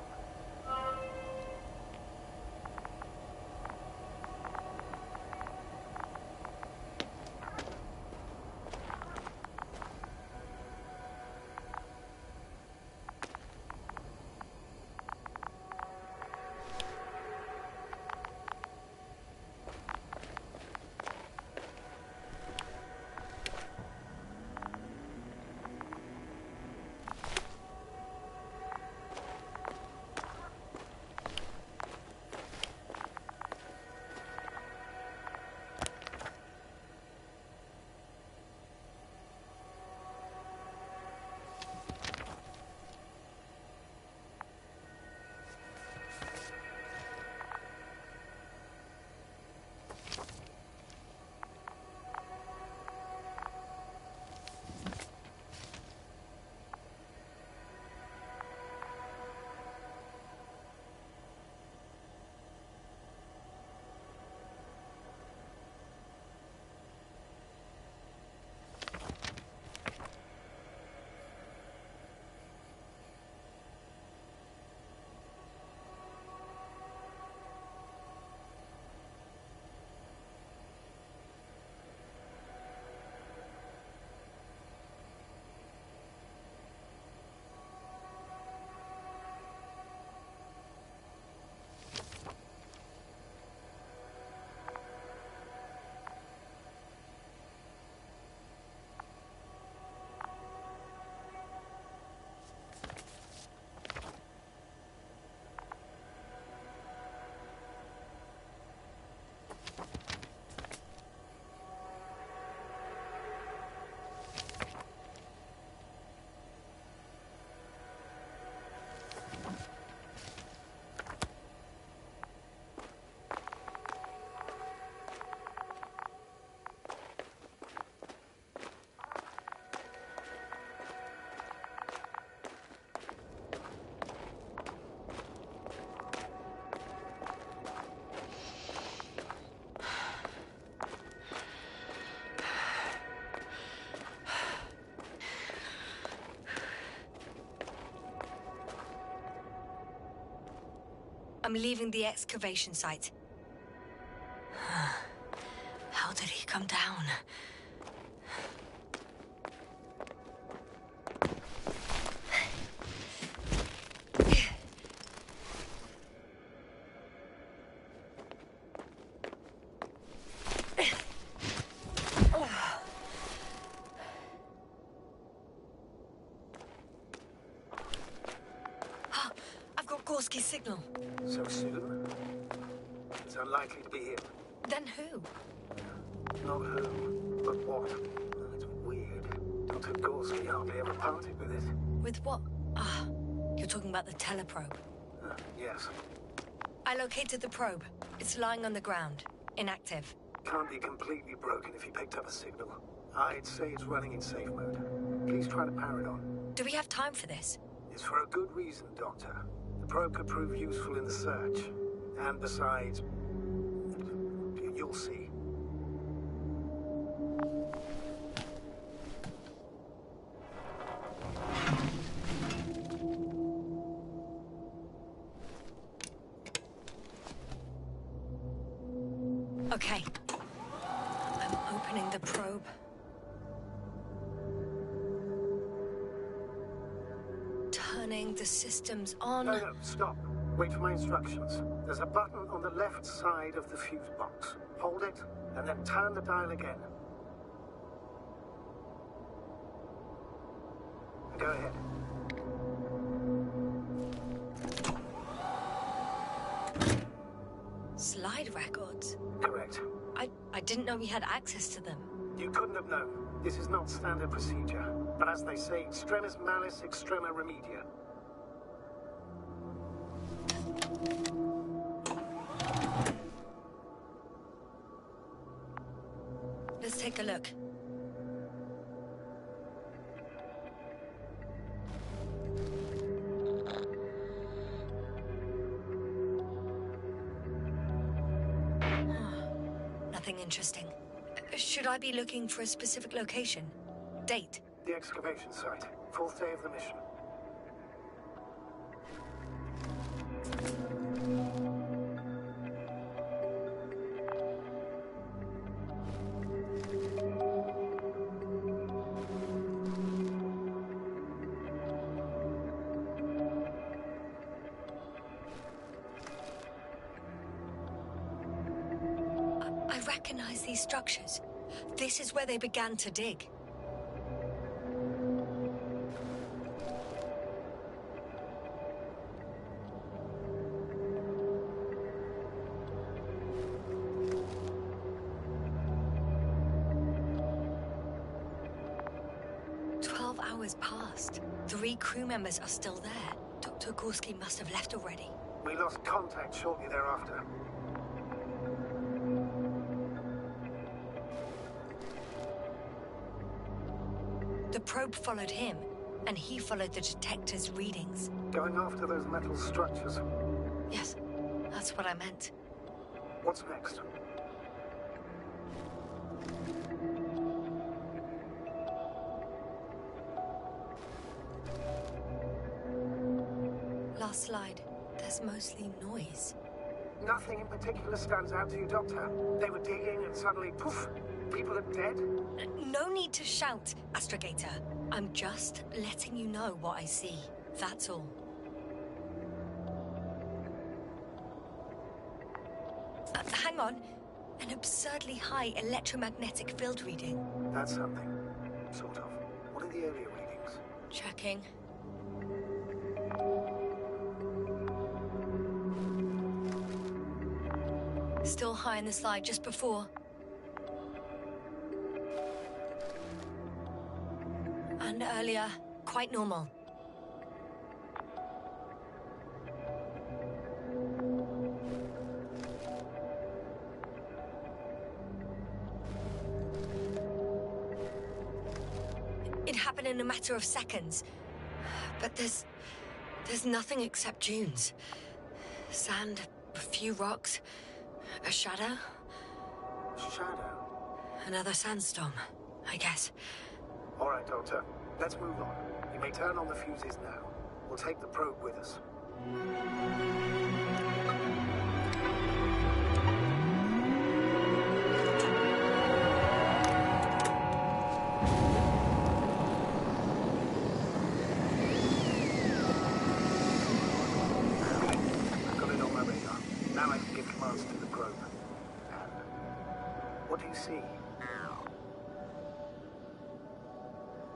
I'm leaving the excavation site. How did he come down? I've got Gorski's signal. So soon? It's unlikely to be him. Then who? Not who, but what. It's weird. Dr. Gorski hardly ever parted with it. With what? Ah, you're talking about the teleprobe. Yes. I located the probe. It's lying on the ground. Inactive. Can't be completely broken if you picked up a signal. I'd say it's running in safe mode. Please try to power it on. Do we have time for this? It's for a good reason, Doctor. The probe could prove useful in the search. And besides, you'll see. Okay. I'm opening the probe. Turning the systems on. No, stop. Wait for my instructions. There's a button on the left side of the fuse box. Hold it, and then turn the dial again. Go ahead. Slide records? Correct. I didn't know we had access to them. You couldn't have known. This is not standard procedure. But as they say, extremis malis extrema remedia. Let's take a look. Nothing interesting. Should I be looking for a specific location? Date? The excavation site. 4th day of the mission. I recognize these structures. This is where they began to dig. Hours passed. 3 crew members are still there. Dr. Gorski must have left already. We lost contact shortly thereafter. The probe followed him, and he followed the detector's readings. Going after those metal structures. Yes, that's what I meant. What's next? Last slide. There's mostly noise. Nothing in particular stands out to you, Doctor? They were digging and suddenly, poof, people are dead? No need to shout, Astrogator. I'm just letting you know what I see. That's all. Hang on. An absurdly high electromagnetic field reading. That's something. Sort of. What are the earlier readings? Checking. Still high in the slide just before. And earlier, quite normal. It happened in a matter of seconds. But there's nothing except dunes. Sand, a few rocks. A shadow? Shadow? Another sandstorm, I guess. All right, Doctor. Let's move on. You may turn on the fuses now. We'll take the probe with us. I've got it on my radar. Now I can give commands to the probe. What do you see?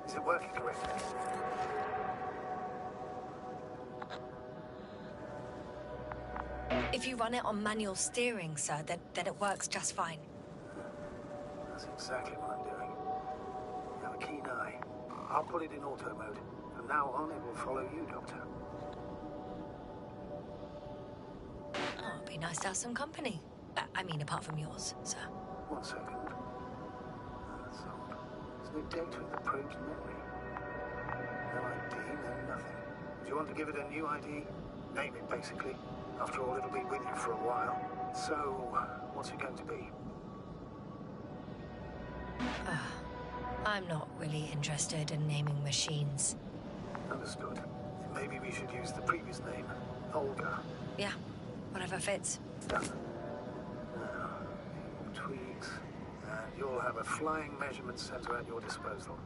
Is it working correctly? If you run it on manual steering, sir, then it works just fine. That's exactly what I'm doing. Have a keen eye. I'll put it in auto mode. From now on, it will follow you, Doctor. be nice to have some company. I mean, apart from yours, sir. 1 second. That's odd. There's no data in the probe's memory. No ID, no nothing. Do you want to give it a new ID? Name it, basically. After all, it'll be with you for a while. So, what's it going to be? I'm not really interested in naming machines. Understood. Maybe we should use the previous name, Olga. Yeah, whatever fits. Done. Now, tweaks, and you'll have a flying measurement center at your disposal.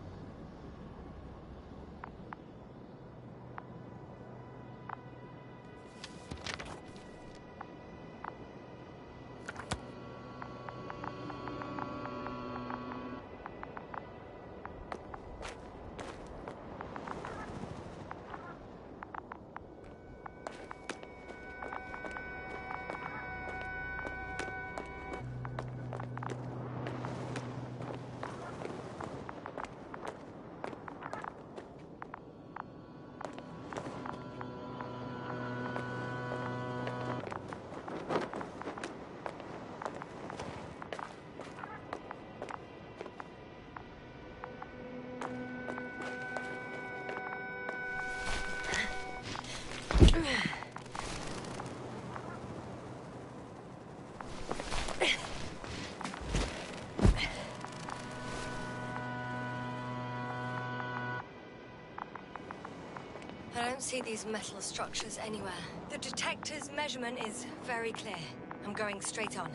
I don't see these metal structures anywhere. The detector's measurement is very clear. I'm going straight on.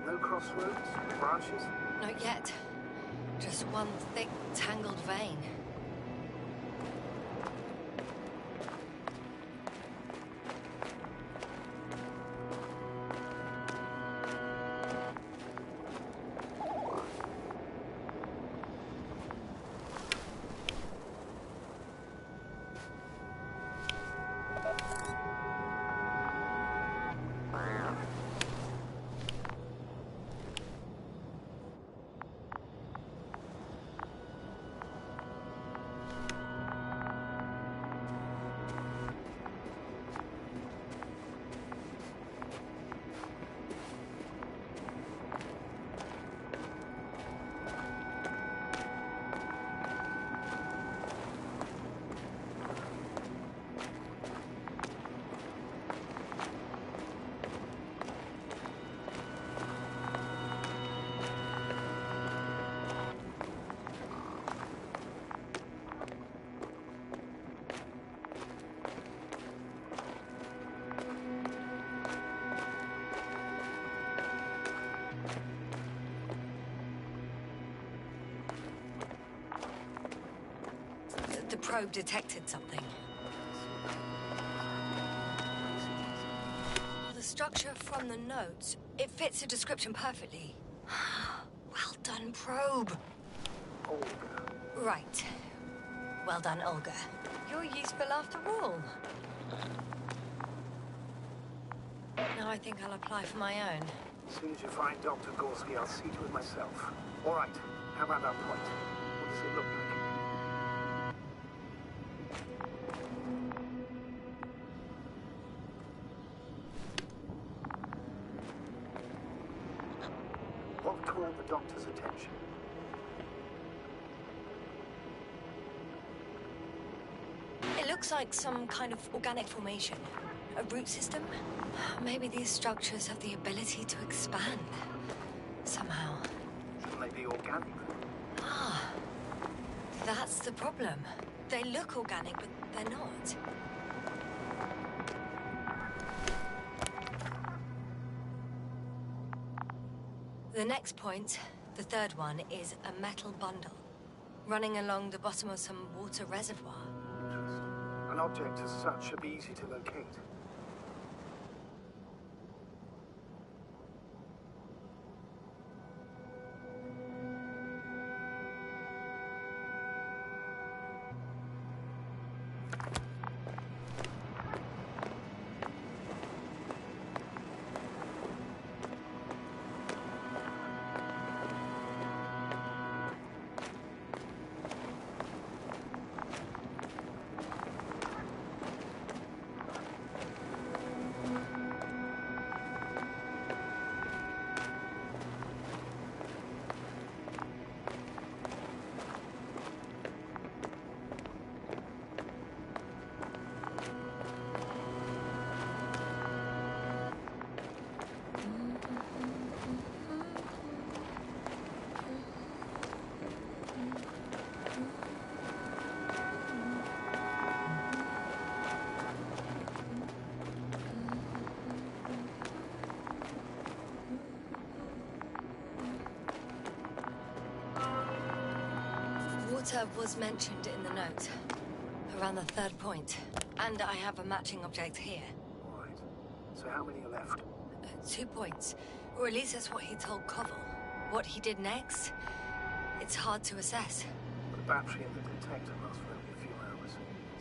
No crossroads? Branches? Not yet. Just one thick, tangled vein. The probe detected something. The structure from the notes, it fits the description perfectly. Well done, probe. Olga. Right. Well done, Olga. You're useful after all. Now I think I'll apply for my own. As soon as you find Dr. Gorski, I'll see to it myself. All right. How about that point? What does it look like? What caught the doctor's attention? It looks like some kind of organic formation. A root system? Maybe these structures have the ability to expand. Somehow. Shouldn't they be organic? Ah. That's the problem. They look organic, but they're not. The next point, the third one, is a metal bundle running along the bottom of some water reservoir. Interesting. An object as such should be easy to locate. water was mentioned in the note, around the third point. And I have a matching object here. Right. So how many are left? 2 points. Or at least that's what he told Koval. What he did next, it's hard to assess. The battery in the detector lasts for only a few hours,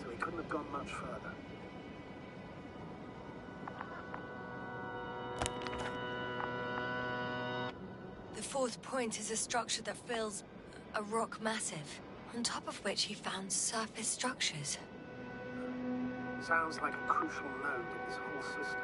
so he couldn't have gone much further. The fourth point is a structure that fills a rock massive, on top of which he found surface structures. Sounds like a crucial node in this whole system.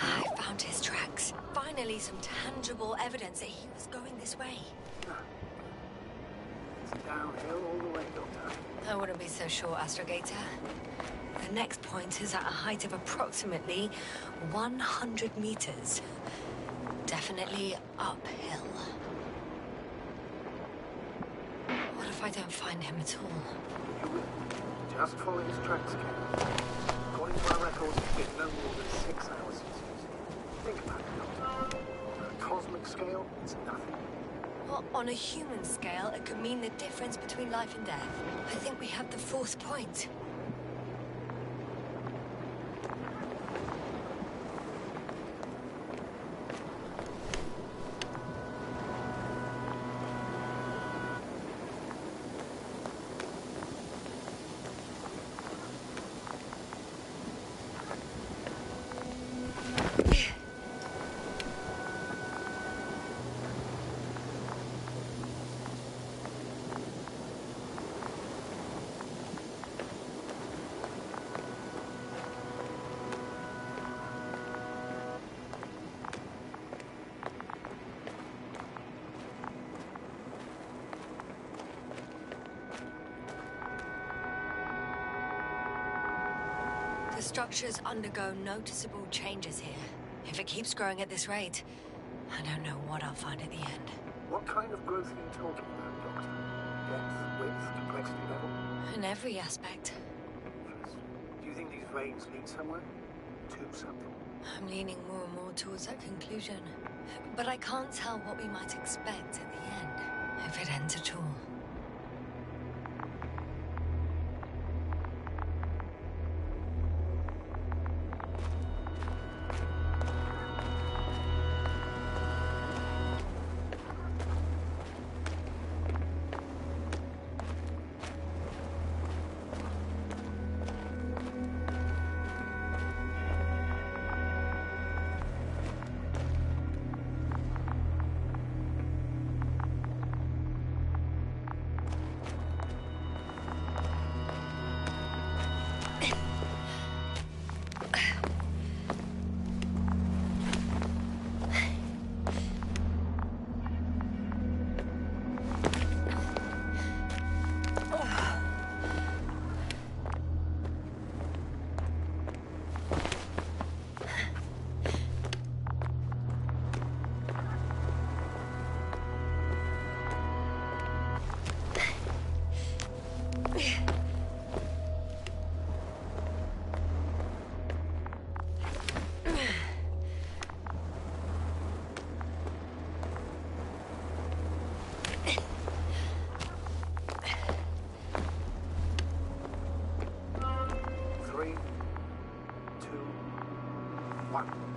I found his tracks. Finally, some tangible evidence that he was going this way. It's downhill all the way, Doctor. I wouldn't be so sure, Astrogator. The next point is at a height of approximately 100 meters. Definitely uphill. What if I don't find him at all? You will. Just follow his tracks, Ken. According to our records, it's been no more than 6 hours since he was here. Think about it, Doctor. On a cosmic scale, it's nothing. Well, on a human scale, it could mean the difference between life and death. I think we have the fourth point. The structures undergo noticeable changes here. If it keeps growing at this rate, I don't know what I'll find at the end. What kind of growth are you talking about, Doctor? Depth, width, complexity level? In every aspect. Interesting. Do you think these veins lead somewhere? To something? I'm leaning more and more towards that conclusion. But I can't tell what we might expect at the end, if it ends at all.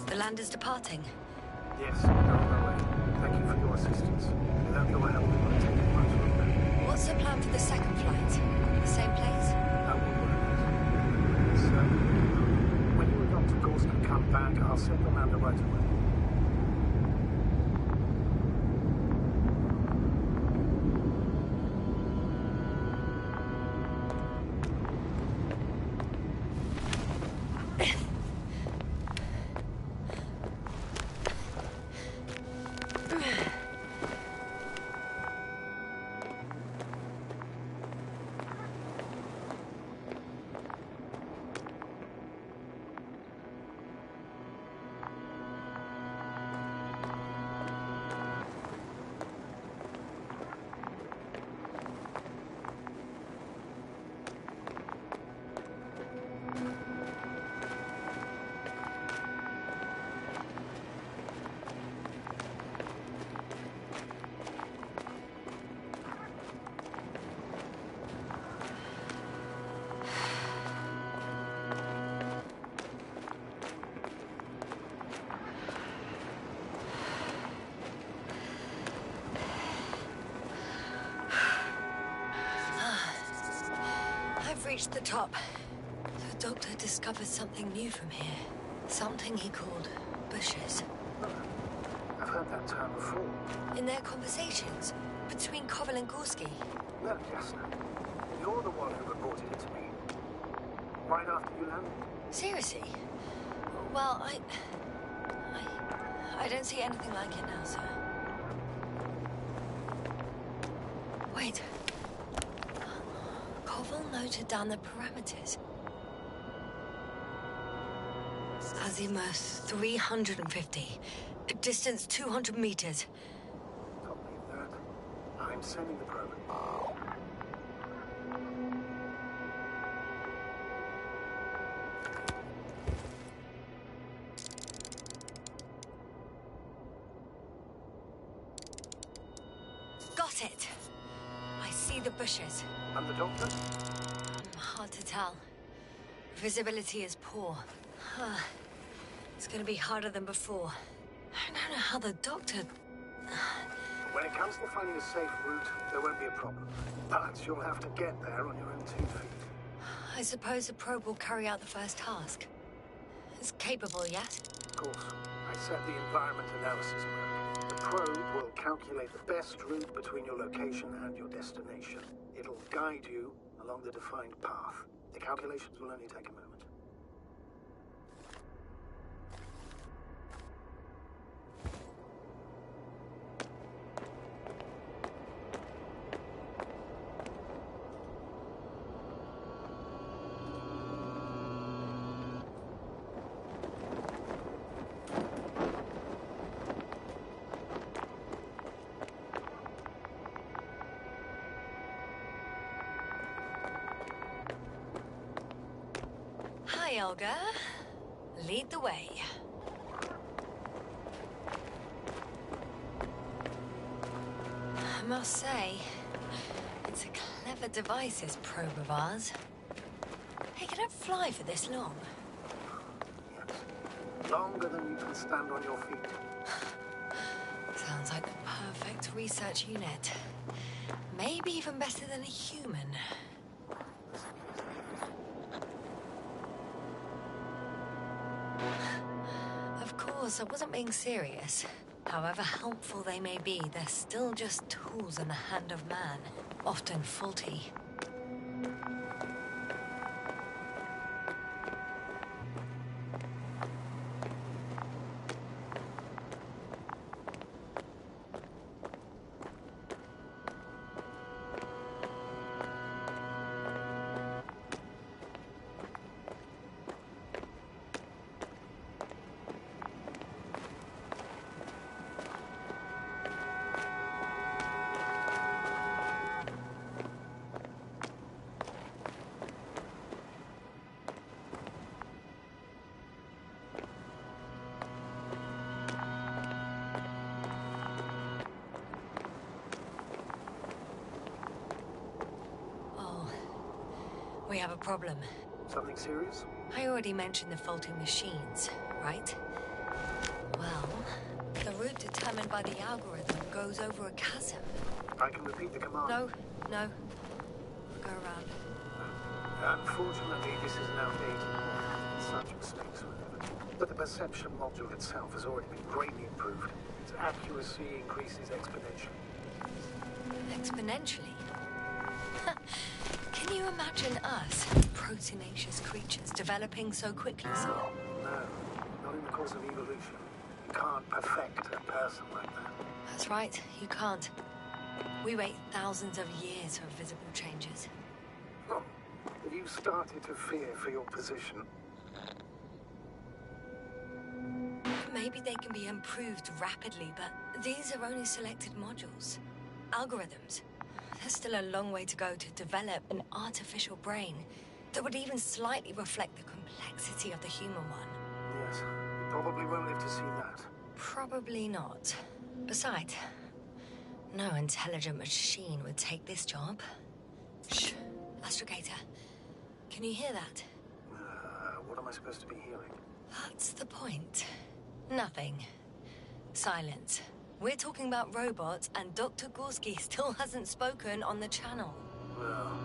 The land is departing. Yes, we're on our way. Thank you for your assistance. Without your help, it would take much longer. What's the plan for the second flight? The same place? That will work. back, I'll send the lander right away. I've reached the top. The doctor discovered something new from here. Something he called bushes. I've heard that term before. In their conversations between Koval and Gorski. No, Jasna. You're the one who reported it to me. Right after you landed. Seriously? Well, I don't see anything like it now, sir. Wait. Koval noted down the parameters. Azimuth 350. Distance 200 meters. Copy that. I'm sending the probe. Got it. I see the bushes. And the doctor? Hard to tell. Visibility is poor. It's gonna be harder than before. I don't know how the doctor... When it comes to finding a safe route, there won't be a problem. But you'll have to get there on your own 2 feet. I suppose the probe will carry out the first task. It's capable, yes? Of course, I set the environment analysis mode. The probe will calculate the best route between your location and your destination. It'll guide you along the defined path. The calculations will only take a moment. Hi, Olga. Lead the way. I must say, it's a clever device, this probe of ours. Hey, can it fly for this long? Yes. Longer than you can stand on your feet. Sounds like the perfect research unit. Maybe even better than a human. Of course, I wasn't being serious. However helpful they may be, they're still just tools in the hand of man, often faulty. We have a problem. Something serious? I already mentioned the faulty machines, right? Well, the route determined by the algorithm goes over a chasm. I can repeat the command. No. Go around. Unfortunately, this is an outdated one. such mistakes were never. But the perception module itself has already been greatly improved. Its accuracy increases exponentially. Exponentially? Can you imagine us, proteinaceous creatures, developing so quickly, sir? No, not in the course of evolution. You can't perfect a person like that. That's right, you can't. We wait thousands of years for visible changes. Oh, have you started to fear for your position? Maybe they can be improved rapidly, but these are only selected modules. Algorithms. There's still a long way to go to develop an artificial brain that would even slightly reflect the complexity of the human one. Yes, you probably won't live to see that. Probably not. Besides, no intelligent machine would take this job. Shh. Astrogator, can you hear that? What am I supposed to be hearing? That's the point. Nothing. Silence. We're talking about robots, and Dr. Gorski still hasn't spoken on the channel. Well,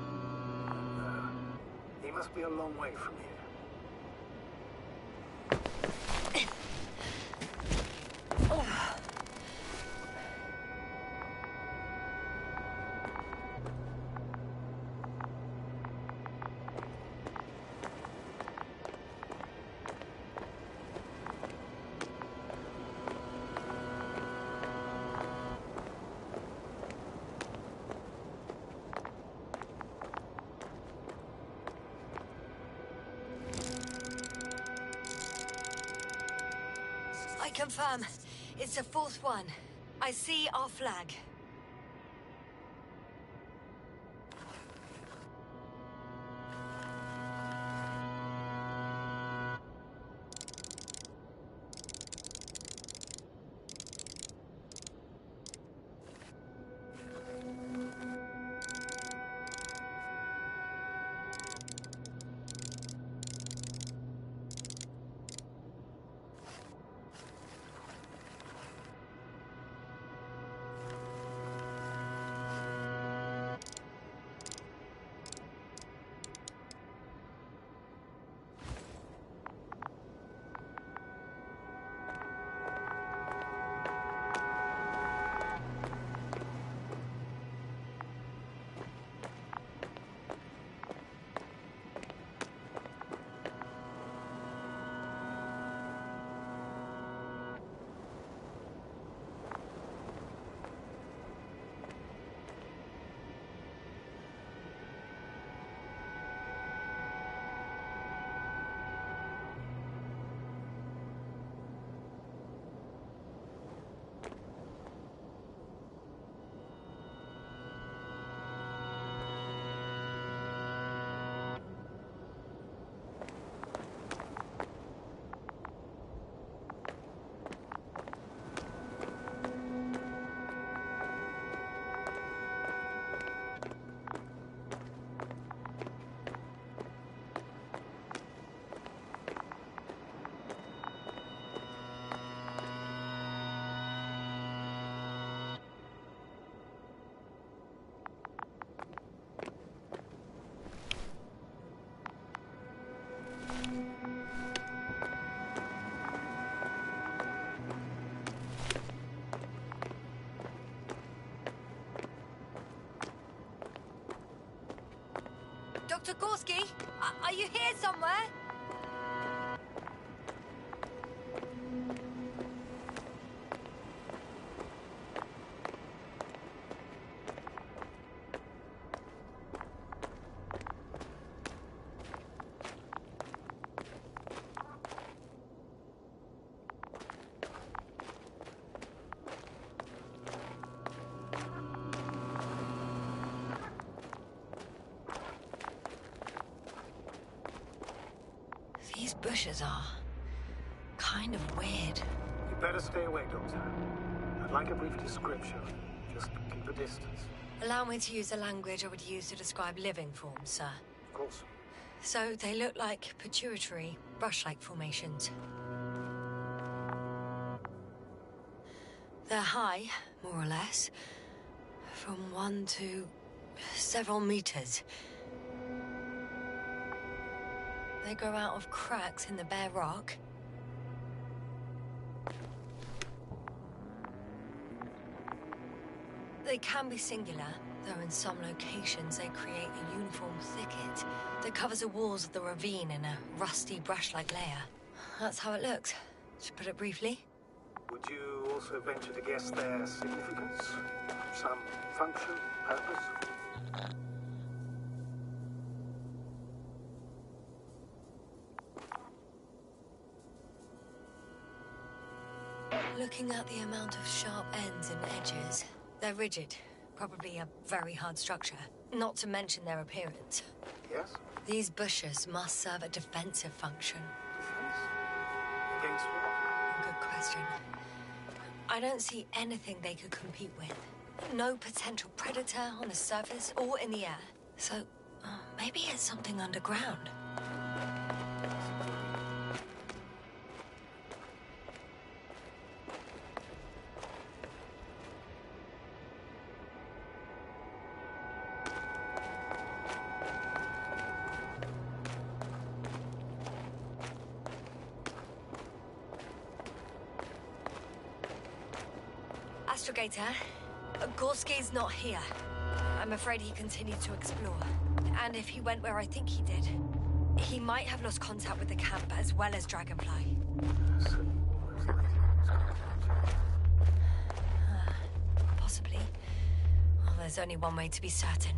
he must be a long way from here. I confirm. It's the fourth one. I see our flag. Dr. Gorski, are you here somewhere? These bushes are kind of weird. You better stay away, Doctor. I'd like a brief description. Just keep a distance. Allow me to use the language I would use to describe living forms, sir. Of course. So they look like pituitary, brush-like formations. They're high, more or less, from 1 to several meters. they grow out of cracks in the bare rock. They can be singular, though in some locations they create a uniform thicket that covers the walls of the ravine in a rusty brush-like layer. That's how it looks, to put it briefly. Would you also venture to guess their significance? Some function, purpose? Looking at the amount of sharp ends and edges, they're rigid, probably a very hard structure, not to mention their appearance. Yes? These bushes must serve a defensive function. Defense? Against what? Good question. I don't see anything they could compete with. No potential predator on the surface or in the air. So, maybe it's something underground. Astrogator, Gorski's not here. I'm afraid he continued to explore. And if he went where I think he did, he might have lost contact with the camp as well as Dragonfly. Possibly. Well, there's only one way to be certain.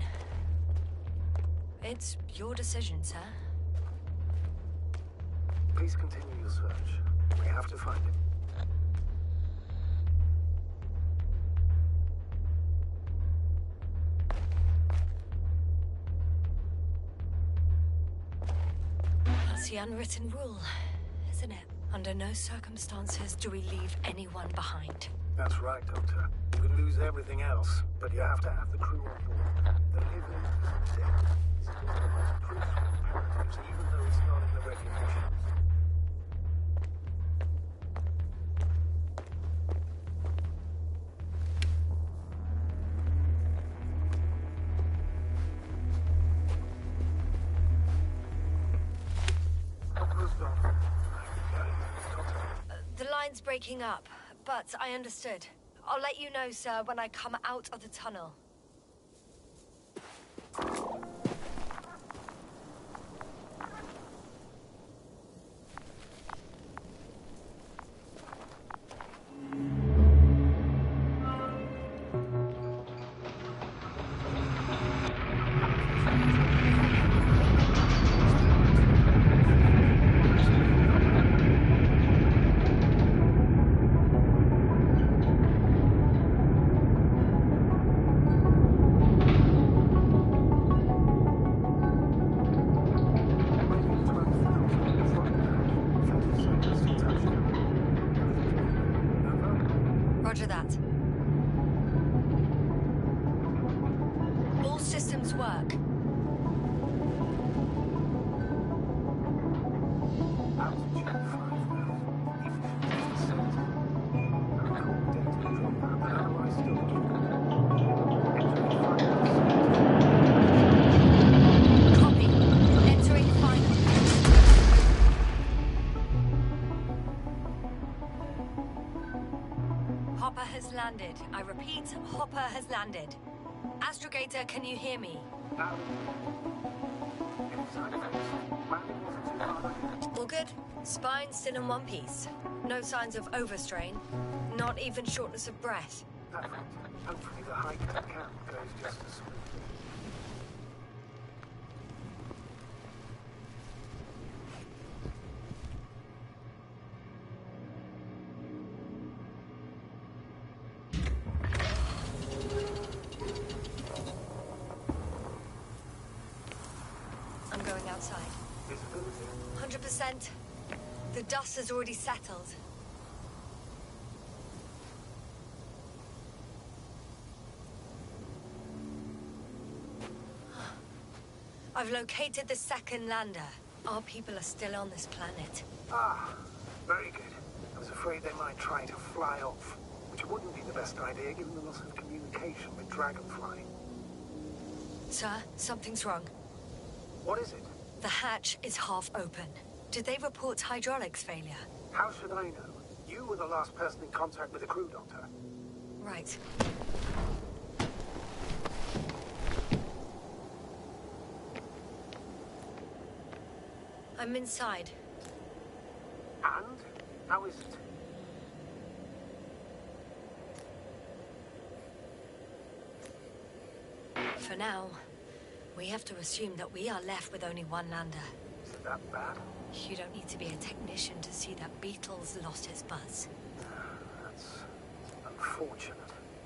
It's your decision, sir. Please continue your search. We have to find him. That's the unwritten rule, isn't it? Under no circumstances do we leave anyone behind. That's right, Doctor. You can lose everything else, but you have to have the crew on board. The living is dead. It's one of the most crucial imperatives, even though it's not in the regulations. The line's breaking up, but I understood. I'll let you know, sir, when I come out of the tunnel. Roger that. All systems work. Copy. Entering final. Hopper has landed. I repeat, Hopper has landed. Astrogator, can you hear me? All good. Spine still in one piece. No signs of overstrain. Not even shortness of breath. Perfect. Hopefully the hike to the camp goes just as smoothly. I'm going outside. Visibility? 100%. The dust has already settled. I've located the second lander. Our people are still on this planet. Ah, very good. I was afraid they might try to fly off, which wouldn't be the best idea given the loss of communication with Dragonfly. Sir, something's wrong. What is it? The hatch is half open. Did they report hydraulics failure? How should I know? You were the last person in contact with the crew, Doctor. Right. I'm inside. And? How is it? For now, we have to assume that we are left with only one lander. Is it that bad? You don't need to be a technician to see that Beetle's lost his buzz. That's unfortunate.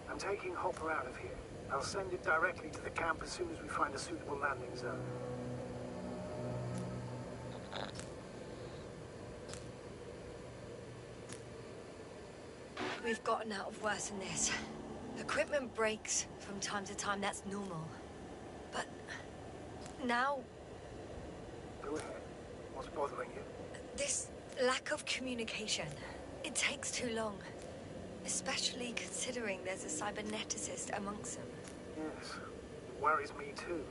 I'm taking Hopper out of here. I'll send it directly to the camp as soon as we find a suitable landing zone. We've gotten out of worse than this. Equipment breaks from time to time, that's normal. But now, Go ahead. What's bothering you? this lack of communication, it takes too long. Especially considering there's a cyberneticist amongst them. Yes. It worries me too.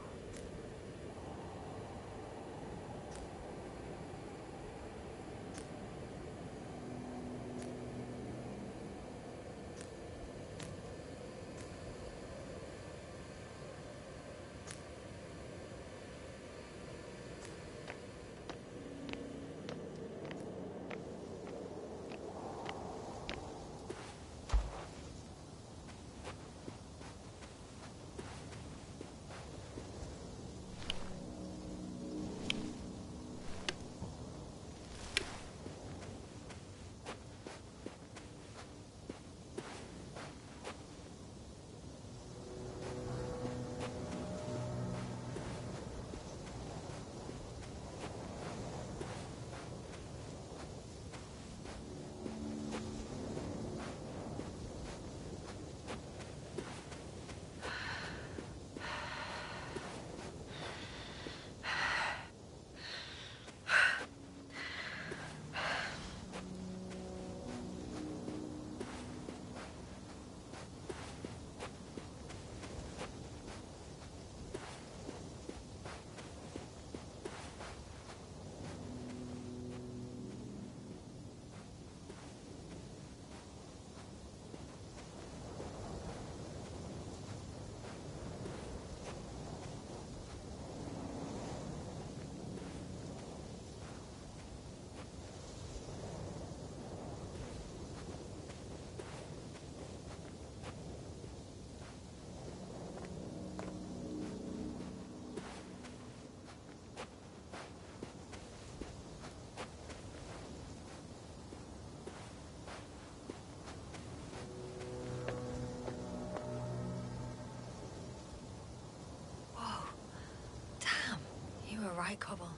Right, Cobble.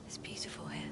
It's beautiful here.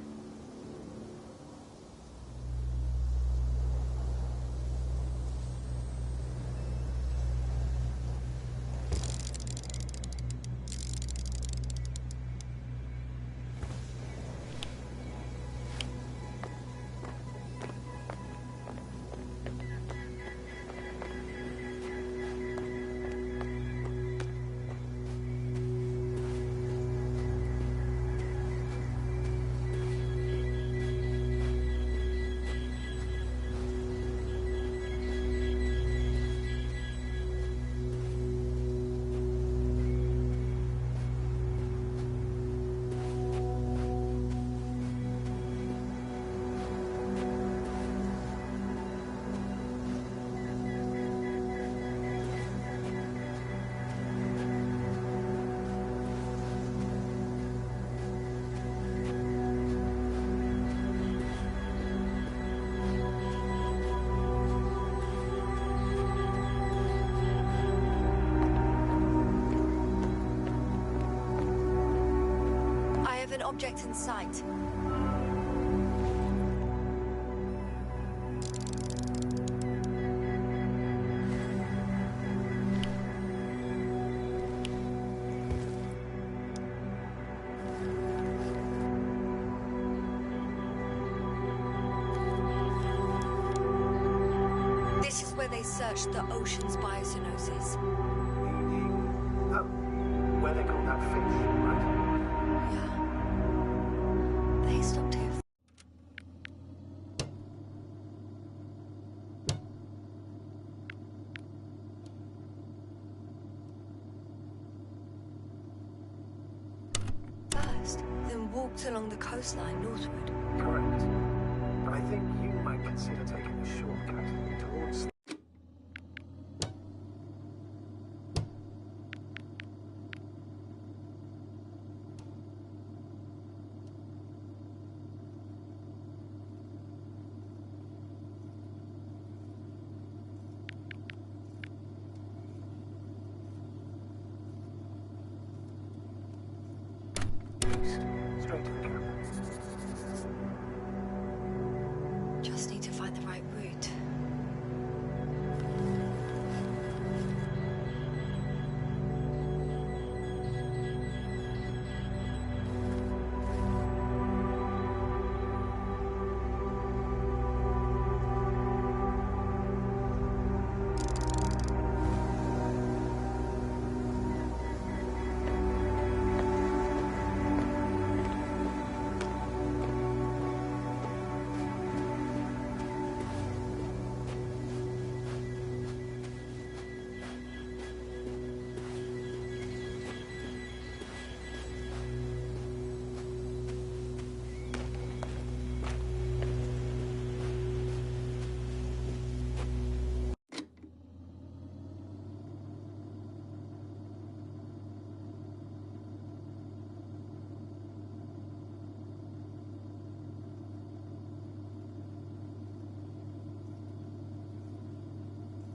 An object in sight. This is where they searched the ocean's biocenosis. Oh, where they got that fish, right? Yeah. then walked along the coastline northward. Correct. But I think you might consider taking